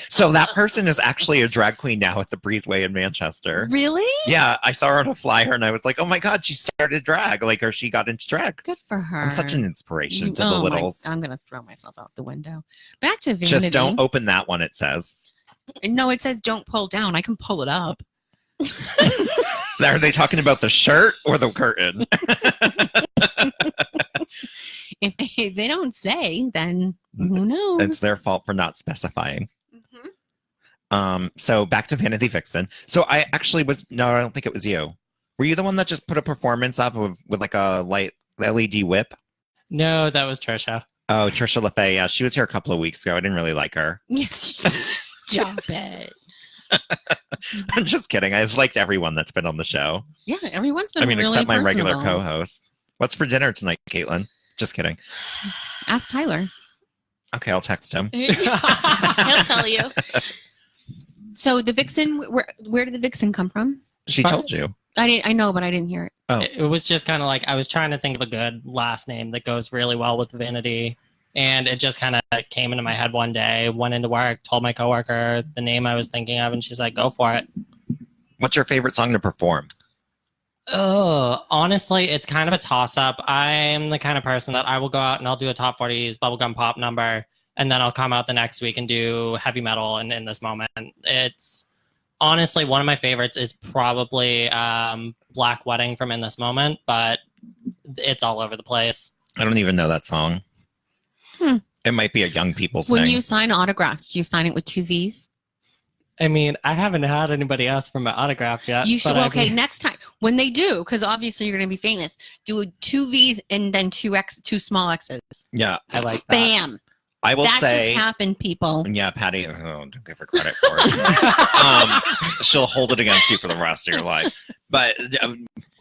S12: So that person is actually a drag queen now at the Breezeway in Manchester.
S13: Really?
S12: Yeah, I saw her on a flyer and I was like, oh my God, she started drag, or she got into drag.
S13: Good for her.
S12: I'm such an inspiration to the littles.
S13: I'm gonna throw myself out the window. Back to Vanity.
S12: Just don't open that one, it says.
S13: No, it says don't pull down. I can pull it up.
S12: Are they talking about the shirt or the curtain?
S13: If they don't say, then who knows?
S12: It's their fault for not specifying. So back to Vanity Vixen. So I actually I don't think it was you. Were you the one that just put a performance up with like a light LED whip?
S14: No, that was Trisha.
S12: Oh, Trisha LaFay. Yeah, she was here a couple of weeks ago. I didn't really like her.
S13: Yes, stop it.
S12: I'm just kidding. I've liked everyone that's been on the show.
S13: Yeah, everyone's been really
S12: except my regular
S13: personable.
S12: co-host. What's for dinner tonight, Caitlin? Just kidding.
S13: Ask Tyler.
S12: Okay, I'll text him.
S15: He'll tell you.
S13: So the Vixen, where did the Vixen come from?
S12: She told you.
S13: I know, but I didn't hear it.
S12: Oh.
S14: It was just kind of like I was trying to think of a good last name that goes really well with Vanity. And it just kind of came into my head one day, went into work, told my coworker the name I was thinking of, and she's like, go for it.
S12: What's your favorite song to perform?
S14: Oh, honestly, it's kind of a toss-up. I'm the kind of person that I will go out and I'll do a top 40s bubblegum pop number, and then I'll come out the next week and do heavy metal in this moment. It's honestly one of my favorites is probably Black Wedding from In This Moment, but it's all over the place.
S12: I don't even know that song. It might be a young people's
S13: When
S12: thing.
S13: you sign autographs, do you sign it with 2 V's?
S14: I mean, I haven't had anybody ask for my autograph yet.
S13: You should.
S14: but
S13: Okay, next time when they do, because obviously you're going to be famous, do 2 V's and then 2 small X's.
S12: Yeah,
S14: I like that.
S13: Bam.
S12: I will
S13: that
S12: say,
S13: just happened, people.
S12: Yeah, Patty, don't give her credit for it. She'll hold it against you for the rest of your life. But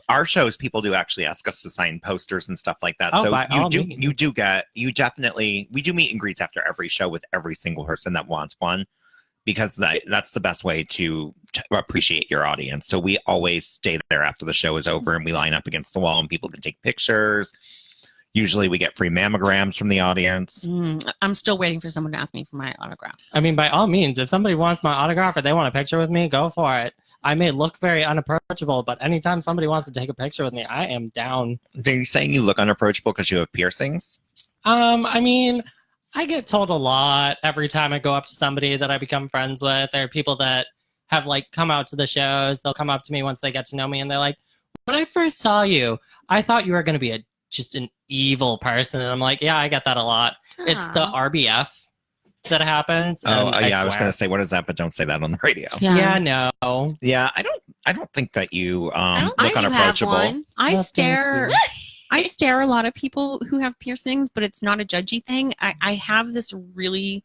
S12: our shows, people do actually ask us to sign posters and stuff like that.
S14: Oh,
S12: so
S14: by all
S12: we
S14: means.
S12: do meet and greets after every show with every single person that wants one, because that's the best way to appreciate your audience. So we always stay there after the show is over and we line up against the wall and people can take pictures. Usually we get free mammograms from the audience.
S13: I'm still waiting for someone to ask me for my autograph.
S14: I mean, by all means, if somebody wants my autograph or they want a picture with me, go for it. I may look very unapproachable, but anytime somebody wants to take a picture with me, I am down.
S12: Are you saying you look unapproachable because you have piercings?
S14: I mean, I get told a lot every time I go up to somebody that I become friends with. There are people that have like come out to the shows. They'll come up to me once they get to know me and they're like, when I first saw you, I thought you were going to be just an evil person. And I'm like, yeah, I get that a lot. It's the RBF that happens.
S12: Oh,
S14: and
S12: yeah, I was going to say, what is that? But don't say that on the radio.
S14: Yeah, no.
S12: Yeah, I don't think that you look
S13: I
S12: unapproachable.
S13: have one. I
S14: Well,
S13: stare.
S14: thank
S13: I stare a lot of people who have piercings, but it's not a judgy thing. I have this really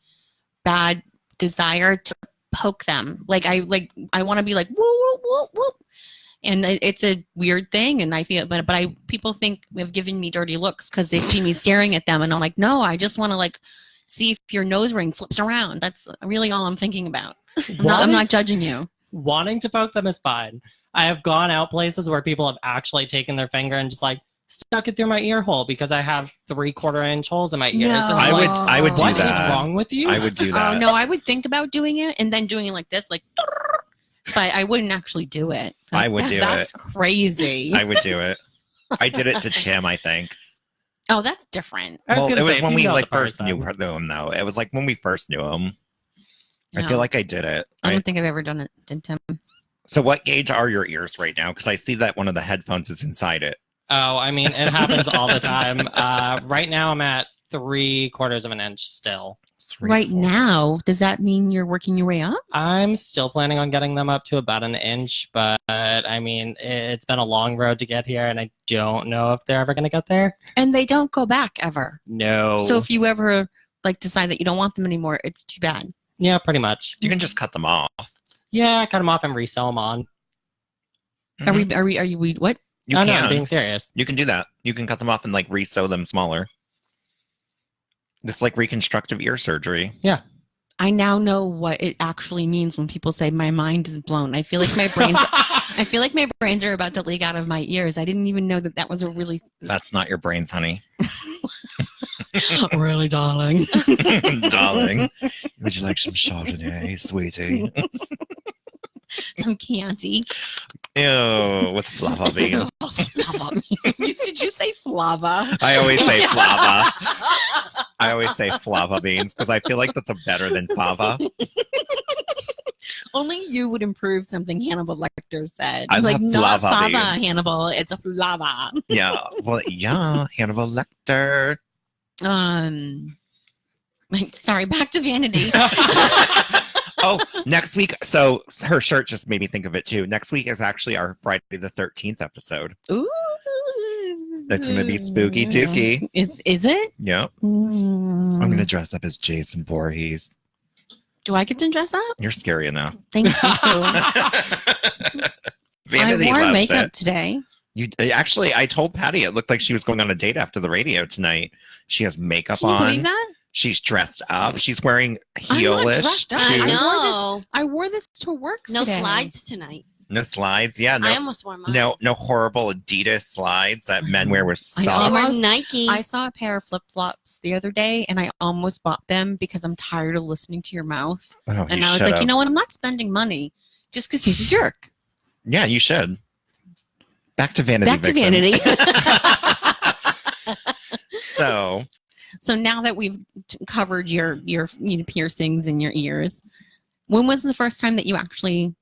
S13: bad desire to poke them. I want to be like, whoop, whoop, whoop, whoop. And it's a weird thing, and I feel, but people think have given me dirty looks because they see me staring at them, and I'm like, no, I just want to like see if your nose ring flips around. That's really all I'm thinking about. I'm not judging you.
S14: Wanting to poke them is fine. I have gone out places where people have actually taken their finger and just like stuck it through my ear hole because I have 3/4 inch holes in my ears.
S13: No.
S14: And I'm like,
S12: I would do
S14: what
S12: that.
S14: is wrong with you?
S12: I would do that.
S13: Oh no, I would think about doing it and then doing it like this, like, but I wouldn't actually do it.
S12: I would do
S13: That's
S12: it.
S13: crazy.
S12: I would do it. I did it to Tim, I think.
S13: Oh, that's different.
S14: I was
S12: Well,
S14: gonna
S12: it was
S14: say, if
S12: when
S14: you
S12: we
S14: know
S12: like
S14: the
S12: first
S14: person.
S12: knew him, though. It was like when we first knew him. I feel like I did it.
S13: I don't think I've ever done it, Tim.
S12: So what gauge are your ears right now? Because I see that one of the headphones is inside it.
S14: Oh, I mean, it happens all the time. Right now, I'm at 3/4 of an inch still.
S13: Right now, does that mean you're working your way up?
S14: I'm still planning on getting them up to about an inch, but I mean, it's been a long road to get here, and I don't know if they're ever going to get there.
S13: And they don't go back ever.
S14: No.
S13: So if you ever decide that you don't want them anymore, it's too bad.
S14: Yeah, pretty much.
S12: You can just cut them off.
S14: Yeah, cut them off and resell them on.
S13: Are we what?
S12: You
S14: No,
S12: can.
S14: I'm being serious.
S12: You can do that. You can cut them off and like re-sew them smaller. It's like reconstructive ear surgery.
S14: Yeah.
S13: I now know what it actually means when people say my mind is blown. I feel like my brains are about to leak out of my ears. I didn't even know that was a really
S12: That's not your brains, honey.
S13: really, darling.
S12: Darling. Would you like some Chardonnay, sweetie?
S13: Some candy.
S12: Ew, with flava beans.
S13: Did you say flava?
S12: I always say flava. I always say flava beans because I feel like that's better than fava.
S13: Only you would improve something Hannibal Lecter said.
S12: I
S13: like,
S12: love
S13: not
S12: flava
S13: fava,
S12: beans.
S13: Hannibal. It's a flava.
S12: Yeah. Well, yeah. Hannibal Lecter.
S13: Sorry, back to Vanity.
S12: Oh, next week. So her shirt just made me think of it too. Next week is actually our Friday the 13th episode.
S13: Ooh.
S12: It's going to be spooky dooky.
S13: Is it?
S12: Yep.
S13: Mm.
S12: I'm going to dress up as Jason Voorhees.
S13: Do I get to dress up?
S12: You're scary enough.
S13: Thank you.
S12: Vanity
S13: I wore
S12: loves
S13: makeup
S12: it.
S13: today.
S12: You actually, I told Patty it looked like she was going on a date after the radio tonight. She has makeup
S13: Can you
S12: on.
S13: believe that?
S12: She's dressed up. She's wearing
S13: I'm not
S12: heelish
S13: dressed up.
S12: shoes.
S13: I wore this to work
S15: No
S13: today.
S15: slides tonight.
S12: No slides. Yeah. No,
S15: I almost wore mine.
S12: no horrible Adidas slides that men wear with
S13: I
S12: socks.
S15: Or Nike.
S13: I saw a pair of flip flops the other day, and I almost bought them because I'm tired of listening to your mouth.
S12: Oh,
S13: and
S12: you
S13: I was
S12: should
S13: like,
S12: have.
S13: you know what? I'm not spending money just because he's a jerk.
S12: Yeah, you should. Back to Vanity.
S13: Back to
S12: Vixen.
S13: Vanity.
S12: So,
S13: So now that we've covered your piercings in your ears, when was the first time that you actually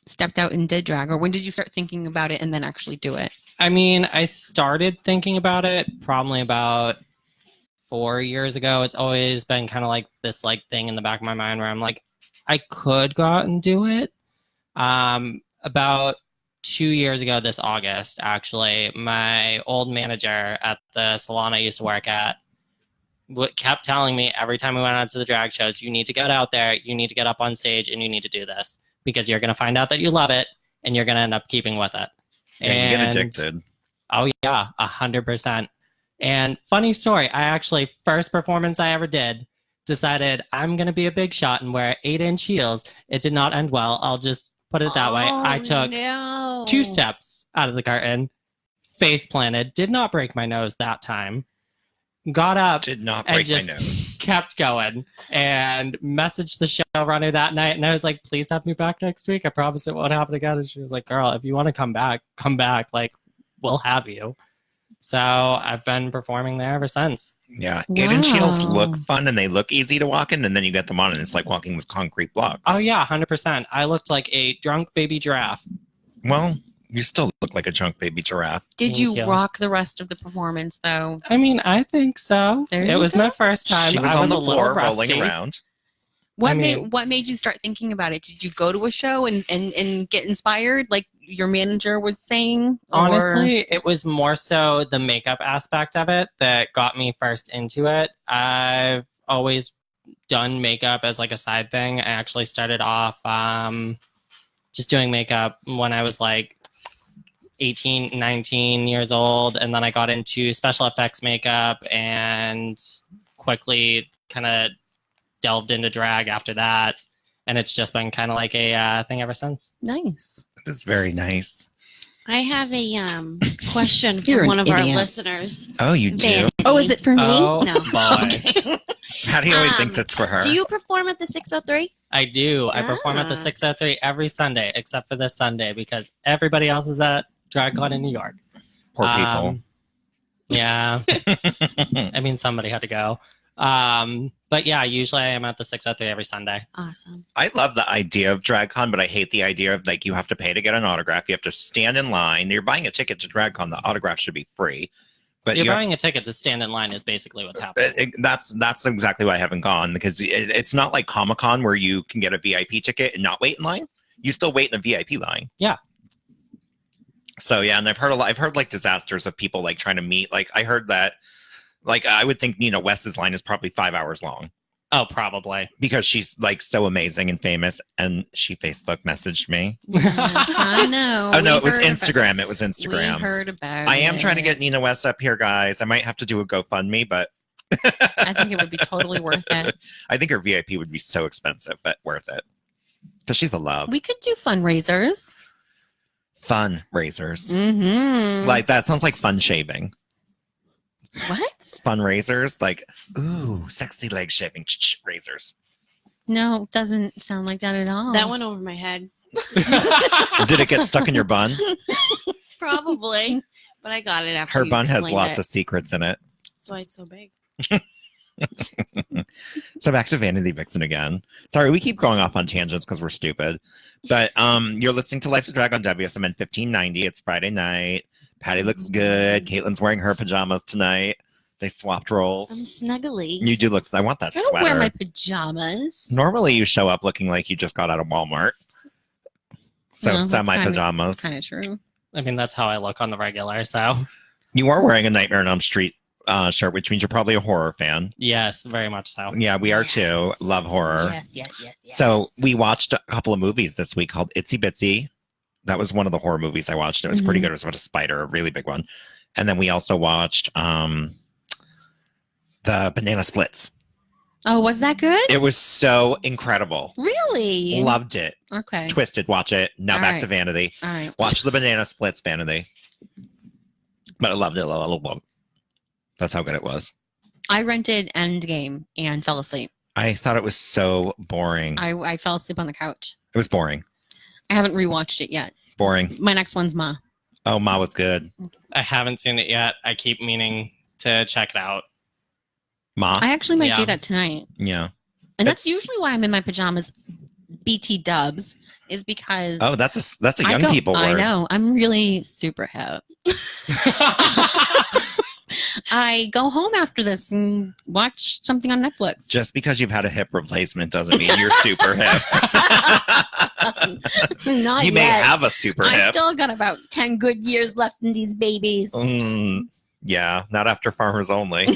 S13: stepped out and did drag, or when did you start thinking about it and then actually do it?
S14: I mean, I started thinking about it probably about 4 years ago. It's always been kind of like this thing in the back of my mind where I'm like, I could go out and do it. About 2 years ago this August, actually, my old manager at the salon I used to work at kept telling me every time we went out to the drag shows, you need to get out there, you need to get up on stage, and you need to do this because you're going to find out that you love it and you're going to end up keeping with it.
S12: yeah, you get addicted.
S14: Oh yeah, 100%. And funny story, I actually, first performance I ever did, decided I'm going to be a big shot and wear 8-inch heels. It did not end well. I'll just put it that way. I took 2 steps out of the curtain, face planted, did not break my nose that time, got up,
S12: Did not
S14: and
S12: break my
S14: just
S12: nose.
S14: kept going, and messaged the showrunner that night. And I was like, please have me back next week. I promise it won't happen again. And she was like, girl, if you want to come back. Like, we'll have you. So I've been performing there ever since.
S12: Yeah, 8-inch heels
S13: Wow.
S12: look fun and they look easy to walk in, and then you get them on and it's like walking with concrete blocks.
S14: Oh yeah, 100%. I looked like a drunk baby giraffe.
S12: Well, you still look like a drunk baby giraffe.
S13: Did
S14: Thank
S13: you
S14: you.
S13: rock the rest of the performance though?
S14: I mean, I think so.
S13: There
S14: It
S13: you
S14: was
S13: go.
S14: my first time.
S12: She was
S14: I
S12: on
S14: was
S12: the
S14: a little
S12: floor
S14: rusty.
S12: rolling around.
S13: What
S14: I mean-
S13: made you start thinking about it? Did you go to a show and get inspired like your manager was saying? Or-
S14: Honestly, it was more so the makeup aspect of it that got me first into it. I've always done makeup as like a side thing. I actually started off just doing makeup when I was like 18, 19 years old. And then I got into special effects makeup and quickly kind of delved into drag after that. And it's just been kind of like a thing ever since.
S13: Nice.
S12: It's very nice.
S15: I have a question
S13: You're
S15: from
S13: an
S15: one of our
S13: idiot.
S15: listeners.
S12: Oh, you do?
S15: Vanity.
S13: Oh, is it for me?
S14: Oh,
S15: No.
S14: boy.
S12: Patty always thinks it's for her.
S15: Do you perform at the 603?
S14: I do. I perform at the
S15: Ah.
S14: 603 every Sunday, except for this Sunday, because everybody else is at DragCon in New York.
S12: Poor people.
S14: Yeah. I mean, somebody had to go. But yeah, usually I am at the 603 every Sunday.
S13: Awesome.
S12: I love the idea of DragCon, but I hate the idea of like you have to pay to get an autograph. You have to stand in line. You're buying a ticket to DragCon. The autograph should be free. But
S14: You're buying a ticket to stand in line is basically what's happening.
S12: That's exactly why I haven't gone, because it's not like Comic-Con where you can get a VIP ticket and not wait in line. You still wait in a VIP line.
S14: Yeah.
S12: So yeah, and I've heard like disasters of people like trying to meet. Like I heard that, like I would think Nina West's line is probably 5 hours long.
S14: Oh, probably.
S12: Because she's like so amazing and famous, and she Facebook messaged me.
S13: Yes, I know.
S12: Oh no, it
S13: We
S12: was
S13: heard
S12: Instagram.
S13: about-
S12: It was Instagram.
S13: We heard about
S12: I am
S13: it.
S12: trying to get Nina West up here, guys. I might have to do a GoFundMe, but
S13: I think it would be totally worth it.
S12: I think her VIP would be so expensive, but worth it. Because she's a love.
S13: We could do fundraisers.
S12: Fundraisers.
S13: Mm-hmm.
S12: Like that sounds like fun shaving.
S13: What?
S12: Fundraisers, like, ooh, sexy leg shaving razors.
S13: No, it doesn't sound like that at all.
S15: That went over my head.
S12: Did it get stuck in your bun?
S15: Probably. But I got it after
S12: Her
S15: you
S12: bun has
S15: explained
S12: lots
S15: it.
S12: of secrets in it.
S15: That's why it's so big.
S12: So back to Vanity Vixen again. Sorry, we keep going off on tangents because we're stupid. But you're listening to Life to Drag on WSMN 1590. It's Friday night. Patty looks good. Caitlin's wearing her pajamas tonight. They swapped roles.
S15: I'm snuggly.
S12: You do look. I want that
S13: I don't
S12: sweater.
S13: wear my pajamas.
S12: Normally, you show up looking like you just got out of Walmart. So
S13: No, that's
S12: semi
S13: kinda-
S12: pajamas.
S13: Kind of true.
S14: I mean, that's how I look on the regular. So
S12: You are wearing a Nightmare on Elm Street shirt, which means you're probably a horror fan.
S14: yes, very much so.
S12: Yeah, we are too. Love horror.
S13: Yes.
S12: So we watched a couple of movies this week called Itsy Bitsy. That was one of the horror movies I watched. It was pretty
S13: Mhm.
S12: good. It was about a spider, a really big one. And then we also watched the Banana Splits.
S13: Oh, was that good?
S12: It was so incredible.
S13: Really?
S12: Loved it.
S13: Okay.
S12: Twisted, watch it. Now
S13: All
S12: back
S13: right.
S12: to Vanity.
S13: All right.
S12: Watch the Banana Splits, Vanity. But I loved it. That's how good it was.
S13: I rented Endgame and fell asleep.
S12: I thought it was so boring.
S13: I fell asleep on the couch.
S12: It was boring.
S13: I haven't rewatched it yet.
S12: Boring.
S13: My next one's Ma.
S12: Oh, Ma was good.
S14: I haven't seen it yet. I keep meaning to check it out.
S12: Ma?
S13: I actually might
S14: Yeah.
S13: do that tonight.
S12: Yeah.
S13: And that's usually why I'm in my pajamas. BT dubs is because
S12: Oh, that's a
S13: I
S12: young
S13: go-
S12: people
S13: I
S12: word.
S13: know. I'm really super hip. I go home after this and watch something on Netflix.
S12: Just because you've had a hip replacement doesn't mean you're super hip.
S13: Not
S12: You
S13: yet.
S12: may have a super
S13: I
S12: hip.
S13: still got about 10 good years left in these babies.
S12: Yeah, not after Farmers Only.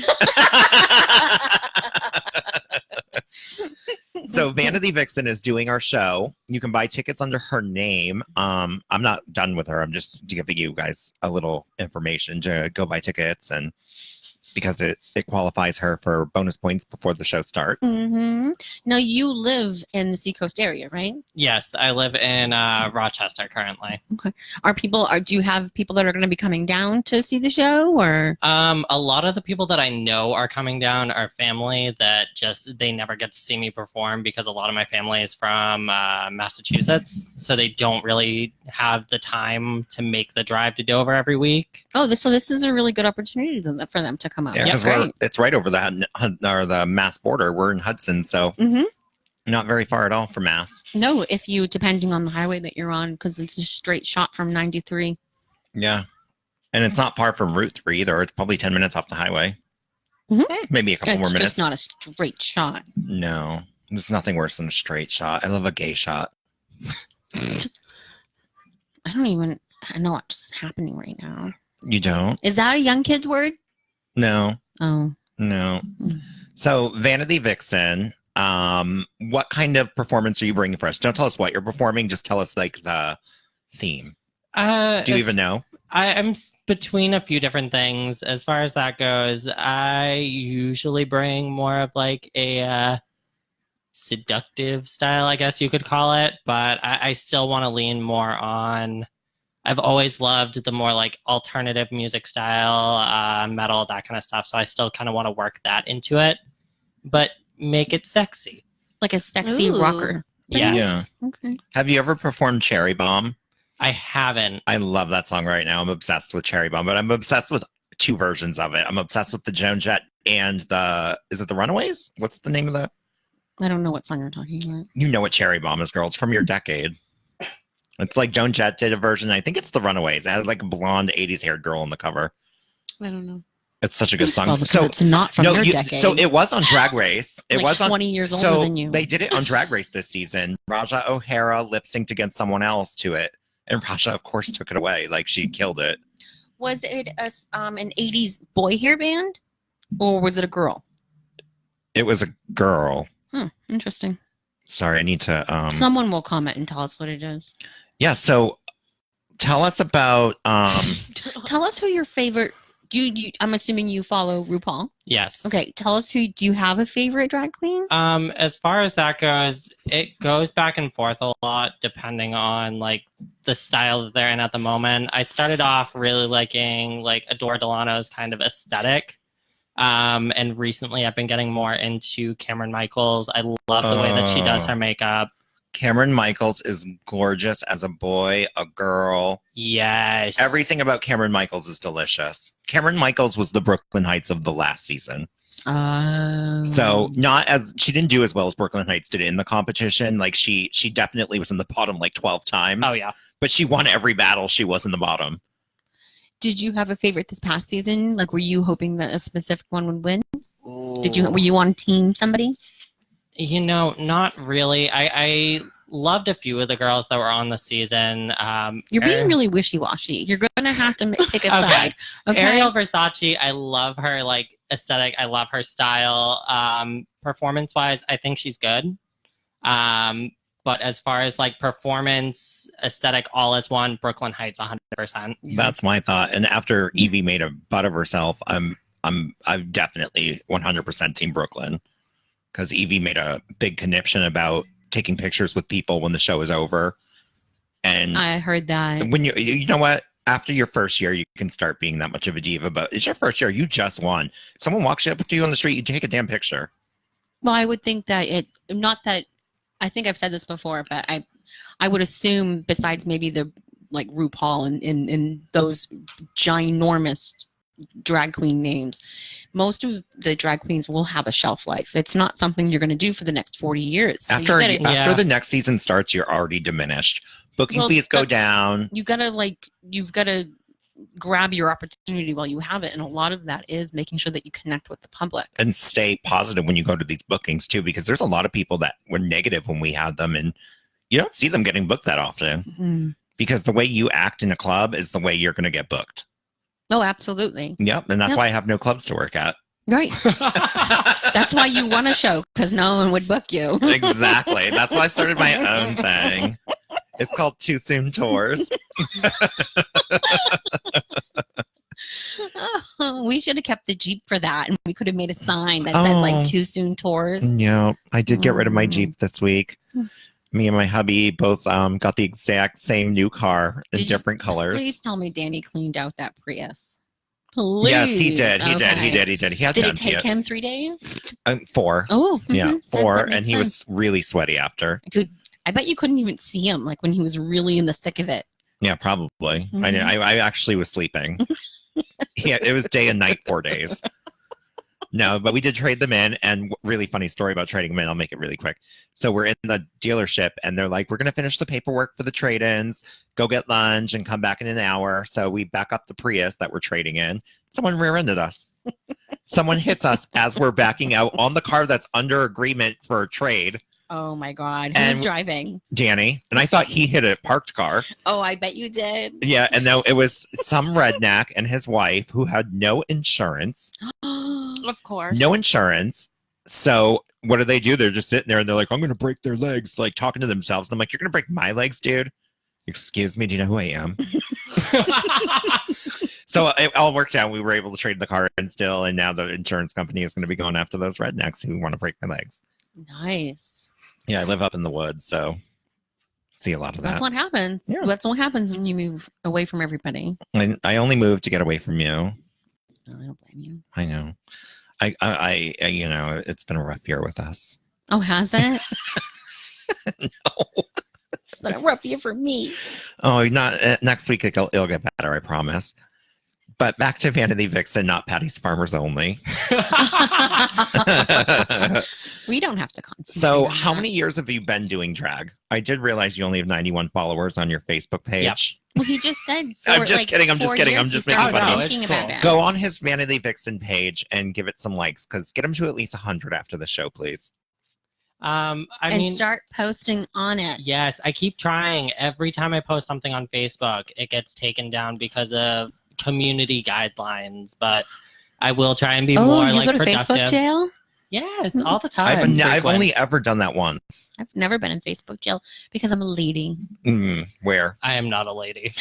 S12: So Vanity Vixen is doing our show. You can buy tickets under her name. I'm not done with her. I'm just giving you guys a little information to go buy tickets, and because it qualifies her for bonus points before the show starts.
S13: Mm-hmm. Now, you live in the Seacoast area, right?
S14: Yes, I live in Rochester currently.
S13: Okay. Do you have people that are going to be coming down to see the show, or?
S14: A lot of the people that I know are coming down are family that they never get to see me perform because a lot of my family is from Massachusetts, so they don't really have the time to make the drive to Dover every week.
S13: Oh, so this is a really good opportunity for them to come out.
S12: Yeah,
S13: That's
S12: because
S13: great.
S12: it's right over the Mass border. We're in Hudson, so
S13: Mhm.
S12: not very far at all from Mass.
S13: No, depending on the highway that you're on, because it's a straight shot from 93.
S12: Yeah, and it's not far from Route 3 either. It's probably 10 minutes off the highway. Maybe a couple more
S13: It's
S12: minutes.
S13: just not a straight shot.
S12: No, there's nothing worse than a straight shot. I love a gay shot.
S13: I don't even know what's happening right now.
S12: You don't?
S13: Is that a young kid's word?
S12: No.
S13: Oh.
S12: No. So, Vanity Vixen, what kind of performance are you bringing for us? Don't tell us what you're performing. Just tell us, like, the theme. Do you even know?
S14: I'm between a few different things. As far as that goes, I usually bring more of like a seductive style, I guess you could call it. But I still want to lean more on. I've always loved the more like alternative music style, metal, that kind of stuff. So I still kind of want to work that into it, but make it sexy.
S13: Like a sexy
S15: Ooh.
S13: rocker.
S14: Yes.
S12: Yeah.
S13: Okay.
S12: Have you ever performed Cherry Bomb?
S14: I haven't.
S12: I love that song right now. I'm obsessed with Cherry Bomb, but I'm obsessed with two versions of it. I'm obsessed with the Joan Jett and is it the Runaways? What's the name of the?
S13: I don't know what song you're talking about.
S12: You know what Cherry Bomb is, girl. It's from your decade. It's like Joan Jett did a version. I think it's the Runaways. It has like a blonde 80s haired girl on the cover.
S15: I don't know.
S12: It's such a good song.
S13: Well, because it's not from your decade.
S12: So it was on Drag Race. It
S13: Like
S12: was on
S13: 20 years older
S12: so
S13: than you.
S12: They did it on Drag Race this season. Raja O'Hara lip synced against someone else to it, and Raja, of course, took it away. Like she killed it.
S13: Was it an 80s boy hair band, or was it a girl?
S12: It was a girl.
S13: Interesting.
S12: Sorry, I need to.
S13: Someone will comment and tell us what it is.
S12: Yeah. So tell us about.
S13: Tell us who your favorite. I'm assuming you follow RuPaul.
S14: Yes.
S13: Okay. Tell us do you have a favorite drag queen?
S14: As far as that goes, it goes back and forth a lot depending on like the style that they're in at the moment. I started off really liking like Adore Delano's kind of aesthetic. And recently I've been getting more into Cameron Michaels. I love the way that she does her makeup.
S12: Cameron Michaels is gorgeous as a boy, a girl.
S14: Yes.
S12: Everything about Cameron Michaels is delicious. Cameron Michaels was the Brooklyn Heights of the last season. So she didn't do as well as Brooklyn Heights did in the competition. Like she definitely was in the bottom like 12 times.
S14: Oh yeah.
S12: But she won every battle. She was in the bottom.
S13: Did you have a favorite this past season? Like, were you hoping that a specific one would win? Were you on team somebody?
S14: You know, not really. I loved a few of the girls that were on the season.
S13: You're being really wishy-washy. You're going to have to pick a side. Okay.
S14: Ariel Versace, I love her like aesthetic. I love her style. Performance-wise, I think she's good. But as far as like performance, aesthetic, all as one, Brooklyn Heights, 100%.
S12: That's my thought. And after Evie made a butt of herself, I'm definitely 100% Team Brooklyn, because Evie made a big conniption about taking pictures with people when the show is over. And
S13: I heard that.
S12: When you know what? After your first year, you can start being that much of a diva. But it's your first year. You just won. Someone walks up to you on the street, you take a damn picture.
S13: Well, I would think that I think I've said this before, but I would assume besides maybe the like RuPaul and those ginormous drag queen names, most of the drag queens will have a shelf life. It's not something you're going to do for the next 40 years. So
S12: After the next season starts, you're already diminished. Booking fees go down.
S13: You've got to grab your opportunity while you have it, and a lot of that is making sure that you connect with the public
S12: and stay positive when you go to these bookings too, because there's a lot of people that were negative when we had them, and you don't see them getting booked that often because the way you act in a club is the way you're going to get booked.
S13: Oh, absolutely.
S12: Yep, and that's why I have no clubs to work at.
S13: Right. That's why you won a show, because no one would book you.
S12: Exactly. That's why I started my own thing. It's called Too Soon Tours.
S13: Oh, we should have kept the Jeep for that, and we could have made a sign that said like Too Soon Tours.
S12: Yeah, I did get rid of my Jeep this week. Me and my hubby both got the exact same new car in different colors.
S13: Please tell me Danny cleaned out that Prius. Please.
S12: Yes, he did. He
S13: Okay.
S12: did. He had
S13: Did
S12: to
S13: it
S12: empty
S13: take him 3 days?
S12: 4.
S13: Oh,
S12: yeah,
S13: mhm.
S12: 4,
S13: That makes
S12: and he was really sweaty after.
S13: Dude, I bet you couldn't even see him like when he was really in the thick of it.
S12: Yeah, probably.
S13: Mhm.
S12: I actually was sleeping. Yeah, it was day and night 4 days. No, but we did trade them in, and really funny story about trading them in. I'll make it really quick. So we're in the dealership, and they're like, we're going to finish the paperwork for the trade-ins, go get lunch, and come back in an hour. So we back up the Prius that we're trading in. Someone rear-ended us. Someone hits us as we're backing out on the car that's under agreement for a trade.
S13: Oh my God.
S12: And
S13: Who's driving?
S12: Danny. And I thought he hit a parked car.
S13: Oh, I bet you did.
S12: Yeah, and no, it was some redneck and his wife who had no insurance.
S15: Of course.
S12: No insurance. So what do? They're just sitting there and they're like, I'm going to break their legs, like talking to themselves. And I'm like, you're going to break my legs, dude? Excuse me, do you know who I am? So it all worked out. We were able to trade the car in still, and now the insurance company is going to be going after those rednecks who want to break my legs.
S13: Nice.
S12: Yeah, I live up in the woods, so see a lot of that.
S13: That's what happens.
S12: Yeah.
S13: That's what happens when you move away from everybody.
S12: I only moved to get away from you.
S13: I don't blame you.
S12: I know. I you know, it's been a rough year with us.
S13: Oh, has it?
S12: No.
S13: It's been a rough year for me.
S12: Oh, not next week. It'll get better. I promise. But back to Vanity Vixen, not Patty's Farmers Only.
S13: We don't have to concentrate.
S12: So,
S13: on
S12: how
S13: that.
S12: many years have you been doing drag? I did realize you only have 91 followers on your Facebook page.
S14: Yep.
S13: Well, he just said.
S12: I'm just kidding. I'm just
S13: 4
S12: kidding. I'm
S13: years
S12: just
S13: he
S12: making
S13: started
S12: fun of
S14: him.
S13: thinking
S14: It's
S13: about
S14: cool.
S13: it.
S12: Go on his Vanity Vixen page and give it some likes, because get him to at least 100 after the show, please.
S14: I
S13: and
S14: mean,
S13: start posting on it.
S14: yes, I keep trying. Every time I post something on Facebook, it gets taken down because of community guidelines. But I will try and be
S13: Oh,
S14: more
S13: you
S14: like
S13: go to
S14: productive.
S13: Facebook jail?
S14: Yes, all the time.
S12: I've
S14: frequent.
S12: only ever done that once.
S13: I've never been in Facebook jail because I'm a lady.
S12: Where?
S14: I am not a lady.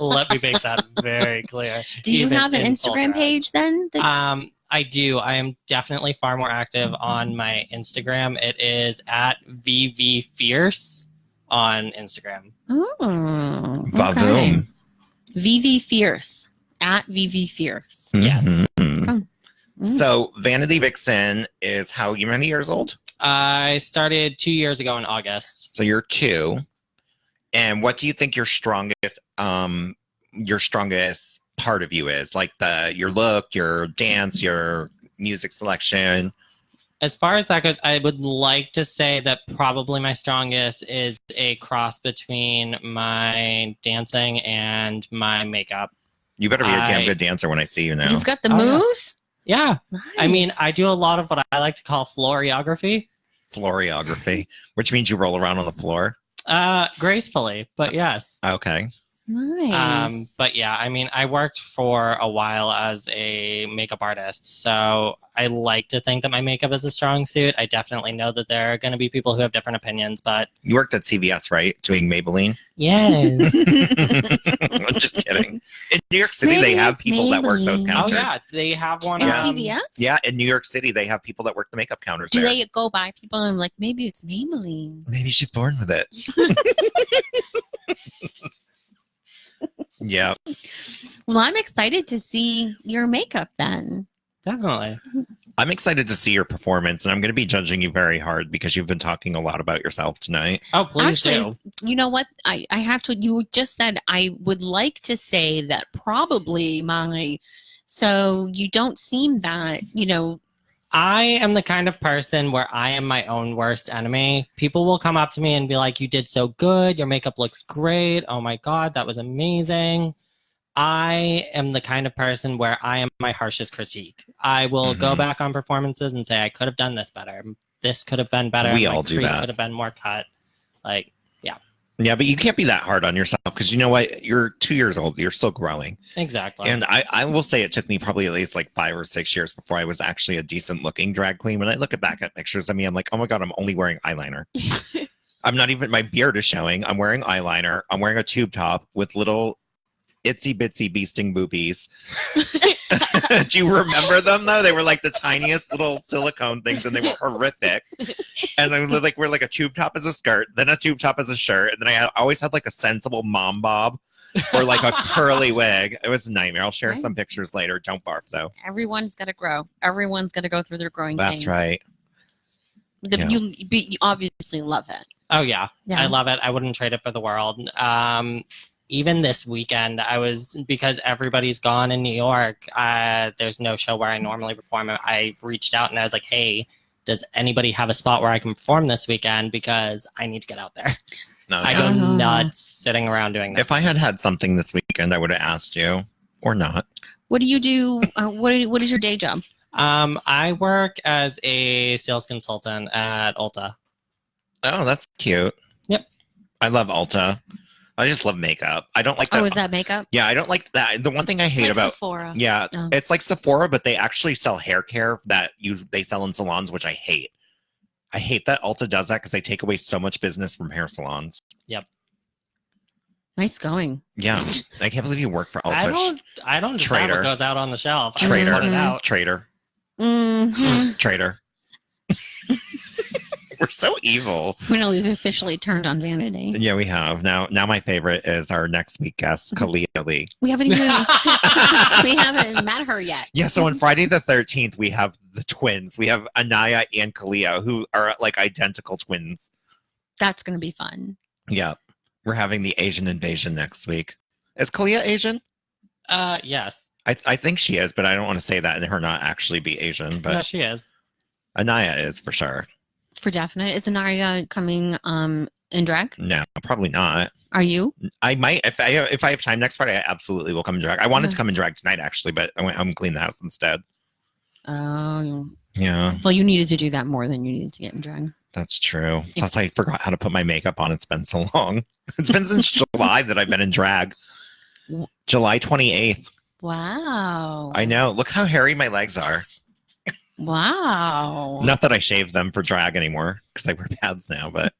S14: Let me make that very clear.
S13: Do you
S14: Even
S13: have an
S14: in full
S13: Instagram
S14: drag.
S13: page then?
S14: I do. I am definitely far more active on my Instagram. It is at VVFierce on Instagram.
S13: Oh,
S12: Vavoom.
S13: VV Fierce at VV Fierce.
S14: Yes.
S12: Mhm. So, Vanity Vixen is how many years old?
S14: I started 2 years ago in August.
S12: So you're 2. And what do you think your strongest part of you is? Like your look, your dance, your music selection?
S14: As far as that goes, I would like to say that probably my strongest is a cross between my dancing and my makeup.
S12: You better be a damn good dancer when I see you now.
S13: You've got the
S14: Oh, yeah.
S13: moves?
S14: Yeah. I mean,
S13: Nice.
S14: I do a lot of what I like to call floreography.
S12: Floreography, which means you roll around on the floor.
S14: Gracefully, but yes.
S12: Okay.
S13: Nice.
S14: But yeah, I mean, I worked for a while as a makeup artist, so I like to think that my makeup is a strong suit. I definitely know that there are going to be people who have different opinions, but
S12: You worked at CVS, right? Doing Maybelline?
S14: yes.
S12: I'm just kidding. In New York City, they have people that work those
S13: Maybelline.
S14: Oh
S12: counters.
S14: yeah, they have one.
S13: In CVS?
S12: Yeah, in New York City, they have people that work the makeup counters
S13: Do
S12: there.
S13: they go by people and I'm like, maybe it's Maybelline?
S12: Maybe she's born with it. Yeah.
S13: Well, I'm excited to see your makeup then.
S14: Definitely.
S12: I'm excited to see your performance, and I'm going to be judging you very hard because you've been talking a lot about yourself tonight.
S14: Oh, please
S13: Actually,
S14: do.
S13: you know what? I have to, you just said I would like to say that probably so you don't seem that,
S14: I am the kind of person where I am my own worst enemy. People will come up to me and be like, "You did so good. Your makeup looks great. Oh my God, that was amazing." I am the kind of person where I am my harshest critique. I will go back on performances and say, I could have done this better. This could have been better.
S12: We
S14: My
S12: all do
S14: crease
S12: that.
S14: could have been more cut. Like, yeah,
S12: Yeah, but you can't be that hard on yourself because you know what? You're 2 years old. You're still growing.
S14: exactly.
S12: And I will say it took me probably at least like 5 or 6 years before I was actually a decent looking drag queen. When I look back at pictures of me, I'm like, oh my God, I'm only wearing eyeliner. I'm not even, my beard is showing. I'm wearing eyeliner. I'm wearing a tube top with little itsy bitsy bee sting boobies. Do you remember them though? They were like the tiniest little silicone things and they were horrific. And I would like wear like a tube top as a skirt, then a tube top as a shirt, and then I always had like a sensible mom bob or like a curly wig. It was a nightmare. I'll share some pictures later. Don't barf though.
S13: Everyone's got to grow. Everyone's got to go through their growing
S12: That's
S13: pains.
S12: right. Yeah.
S13: You obviously love it.
S14: Oh yeah.
S13: Yeah.
S14: I love it. I wouldn't trade it for the world. Even this weekend, because everybody's gone in New York, there's no show where I normally perform. I reached out and I was like, hey, does anybody have a spot where I can perform this weekend? Because I need to get out there.
S12: No,
S14: I go nuts sitting around doing that.
S12: If I had something this weekend, I would have asked you or not.
S13: What do you do? What is your day job?
S14: I work as a sales consultant at Ulta.
S12: Oh, that's cute.
S14: Yep.
S12: I love Ulta. I just love makeup. I don't like that.
S13: Oh, is that makeup?
S12: Yeah, I don't like that. The one thing I hate
S15: like
S12: about
S15: Sephora.
S12: Yeah,
S13: Oh.
S12: it's like Sephora, but they actually sell hair care that they sell in salons, which I hate. I hate that Ulta does that because they take away so much business from hair salons.
S14: Yep.
S13: Nice going.
S12: Yeah, I can't believe you work for Ulta.
S14: I don't decide
S12: Traitor.
S14: what goes out on the shelf. I just
S12: Traitor.
S14: put it out.
S12: Traitor.
S13: Mm-hmm.
S12: Traitor. We're so evil.
S13: We know we've officially turned on Vanity.
S12: Yeah, we have. Now my favorite is our next week guest, Kalia Lee.
S13: We haven't even we haven't met her yet.
S12: Yeah, so on Friday the 13th, we have the twins. We have Anaya and Kalia, who are like identical twins.
S13: That's gonna be fun.
S12: Yeah. We're having the Asian invasion next week. Is Kalia Asian?
S14: Yes.
S12: I think she is, but I don't want to say that and her not actually be Asian. But
S14: No, she is.
S12: Anaya is for sure.
S13: For definite. Is Anaya coming in drag?
S12: No, probably not.
S13: Are you?
S12: I might if I have time next Friday. I absolutely will come in drag. I wanted to come in drag tonight actually, but I went home and clean the house instead.
S13: Oh.
S12: Yeah,
S13: Well, you needed to do that more than you needed to get in drag.
S12: that's true. Plus, I forgot how to put my makeup on. It's been so long. It's been since July that I've been in drag. July 28th.
S13: Wow.
S12: I know. Look how hairy my legs are.
S13: Wow.
S12: Not that I shave them for drag anymore because I wear pads now, but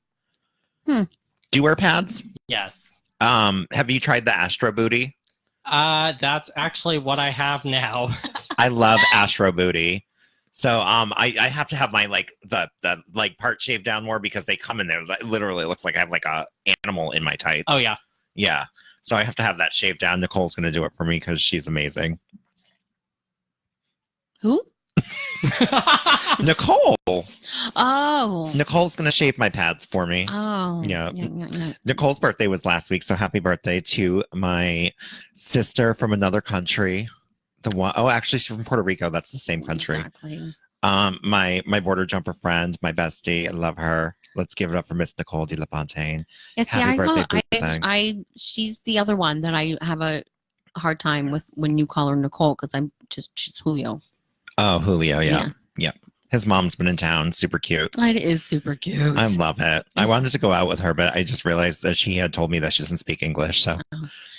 S13: Hmm.
S12: Do you wear pads?
S14: Yes.
S12: Have you tried the Astro Booty?
S14: That's actually what I have now.
S12: I love Astro Booty. So I have to have my like the like part shaved down more because they come in there. Literally, it looks like I have like a animal in my tights.
S14: Oh yeah.
S12: Yeah. So I have to have that shaved down. Nicole's gonna do it for me because she's amazing.
S13: Who?
S12: Nicole.
S13: Oh.
S12: Nicole's gonna shave my pads for me.
S13: Oh.
S12: Yeah.
S13: Yeah.
S12: Nicole's birthday was last week, so happy birthday to my sister from another country. The one oh actually she's from Puerto Rico. That's the same country.
S13: Exactly.
S12: My border jumper friend, my bestie, I love her. Let's give it up for Miss Nicole De La Fontaine.
S13: Yeah, see,
S12: Happy birthday, boo thing.
S13: she's the other one that I have a hard time with when you call her Nicole because she's Julio.
S12: Oh, Julio, yeah. His mom's been in town. Super cute.
S13: It is super cute.
S12: I love it. I wanted to go out with her, but I just realized that she had told me that she doesn't speak English, so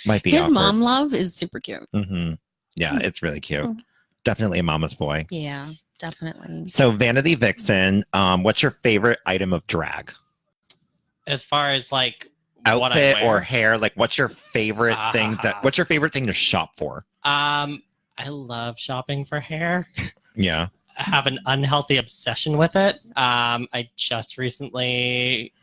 S12: might be
S13: His
S12: awkward.
S13: mom love is super cute.
S12: Mm-hmm. Yeah, it's really cute. Definitely a mama's boy.
S13: Yeah, definitely.
S12: So, Vanity Vixen, what's your favorite item of drag?
S14: As far as like what I
S12: Outfit
S14: wear.
S12: or hair? Like, what's your favorite thing what's your favorite thing to shop for?
S14: I love shopping for hair.
S12: Yeah.
S14: I have an unhealthy obsession with it. I just recently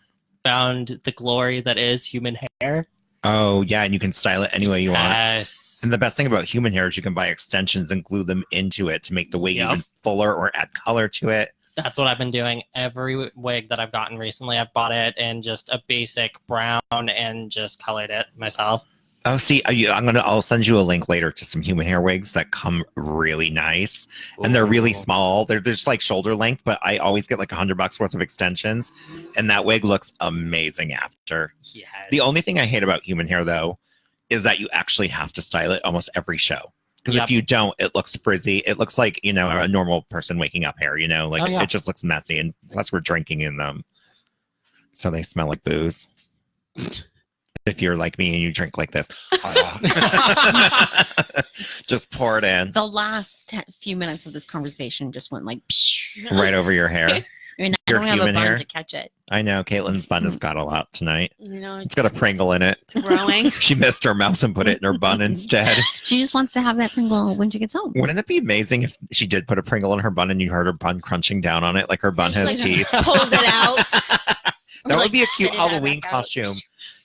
S14: found the glory that is human hair.
S12: Oh, yeah, and you can style it any way you want.
S14: Yes.
S12: And the best thing about human hair is you can buy extensions and glue them into it to make the wig even fuller or add color to it.
S14: That's what I've been doing. Every wig that I've gotten recently, I've bought it in just a basic brown and just colored it myself.
S12: Oh, see, I'll send you a link later to some human hair wigs that come really nice, and they're really small. They're just like shoulder length, but I always get like $100 worth of extensions, and that wig looks amazing after.
S14: Yes.
S12: The only thing I hate about human hair though is that you actually have to style it almost every show. Because if you don't, it looks frizzy. It looks like, a normal person waking up hair, like it just looks messy. And plus we're drinking in them. So they smell like booze. If you're like me and you drink like this, just pour it in
S13: The last few minutes of this conversation just went like
S12: right over your hair.
S13: And I
S12: Your
S13: don't have a
S12: human
S13: bun
S12: hair?
S13: to catch it.
S12: I know Caitlin's bun has got a lot tonight. It's got a Pringle in it.
S15: It's growing.
S12: She missed her mouth and put it in her bun instead.
S13: She just wants to have that Pringle when she gets home.
S12: Wouldn't it be amazing if she did put a Pringle in her bun and you heard her bun crunching down on it like her bun has
S15: like
S12: teeth?
S15: pulled it out.
S12: That would be a cute
S15: spit it out
S12: Halloween
S15: back out.
S12: costume.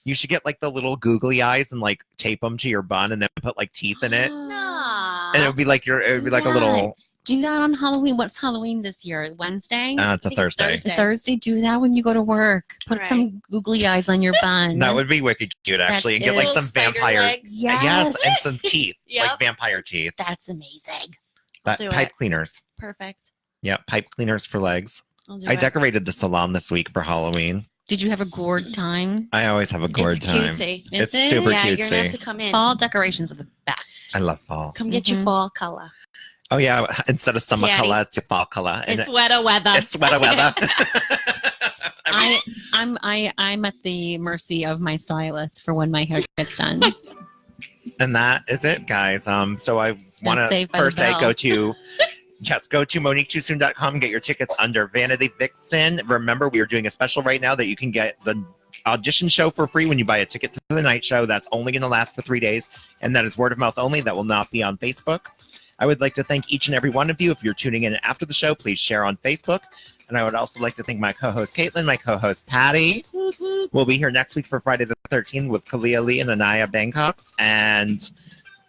S12: You should get like the little googly eyes and like tape them to your bun and then put like teeth in it. And it would be like a little.
S13: Do that on Halloween. What's Halloween this year? Wednesday?
S12: It's a Thursday.
S13: Thursday. Do that when you go to work. Put some googly eyes on your bun.
S12: That would be wicked cute, actually. And get like
S13: is-
S12: some
S13: Spider
S12: vampire.
S13: legs.
S12: Yes,
S13: Yes.
S12: and some teeth,
S15: Yep.
S12: like vampire teeth.
S13: That's amazing.
S12: That
S15: do
S12: pipe
S15: it.
S12: cleaners.
S15: Perfect.
S12: Yeah, pipe cleaners for legs.
S15: I'll do
S12: I
S15: it.
S12: decorated the salon this week for Halloween.
S13: Did you have a gourd time?
S12: I always have a gourd
S15: It's
S12: time.
S15: cutesy.
S12: It's
S13: Is it?
S12: super
S15: Yeah, you're gonna
S12: cutesy.
S15: have to come in.
S13: Fall decorations are the best.
S12: I love fall.
S15: Come get your fall color.
S12: Oh yeah, instead of summer
S15: Patty.
S12: color, it's your fall color. And
S15: It's weather weather.
S12: It's weather weather.
S13: I'm at the mercy of my stylist for when my hair gets done.
S12: And that is it, guys. So I want to
S13: Saved by the
S12: first say
S13: Bell.
S12: go to MoniqueTooSoon.com, get your tickets under Vanity Vixen. Remember, we are doing a special right now that you can get the audition show for free when you buy a ticket to the night show. That's only going to last for 3 days, and that is word of mouth only. That will not be on Facebook. I would like to thank each and every one of you. If you're tuning in after the show, please share on Facebook. And I would also like to thank my co-host Caitlin, my co-host Patty. We'll be here next week for Friday the 13th with Kalia Lee and Anaya Bangkoks. And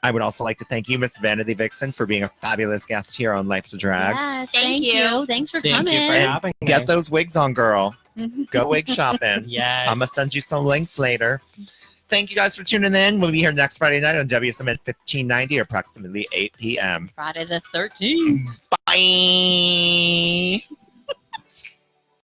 S12: I would also like to thank you, Miss Vanity Vixen, for being a fabulous guest here on Life's a Drag.
S13: Yes,
S15: Thank you.
S13: Thanks for
S14: Thank
S13: coming.
S14: you for having me.
S12: Get those wigs on, girl.
S13: Mhm.
S12: Go wig shopping.
S14: Yes.
S12: I'm going to send you some links later. Thank you guys for tuning in. We'll be here next Friday night on WSMN 1590, approximately 8 p.m.
S13: Friday the 13th.
S12: Bye.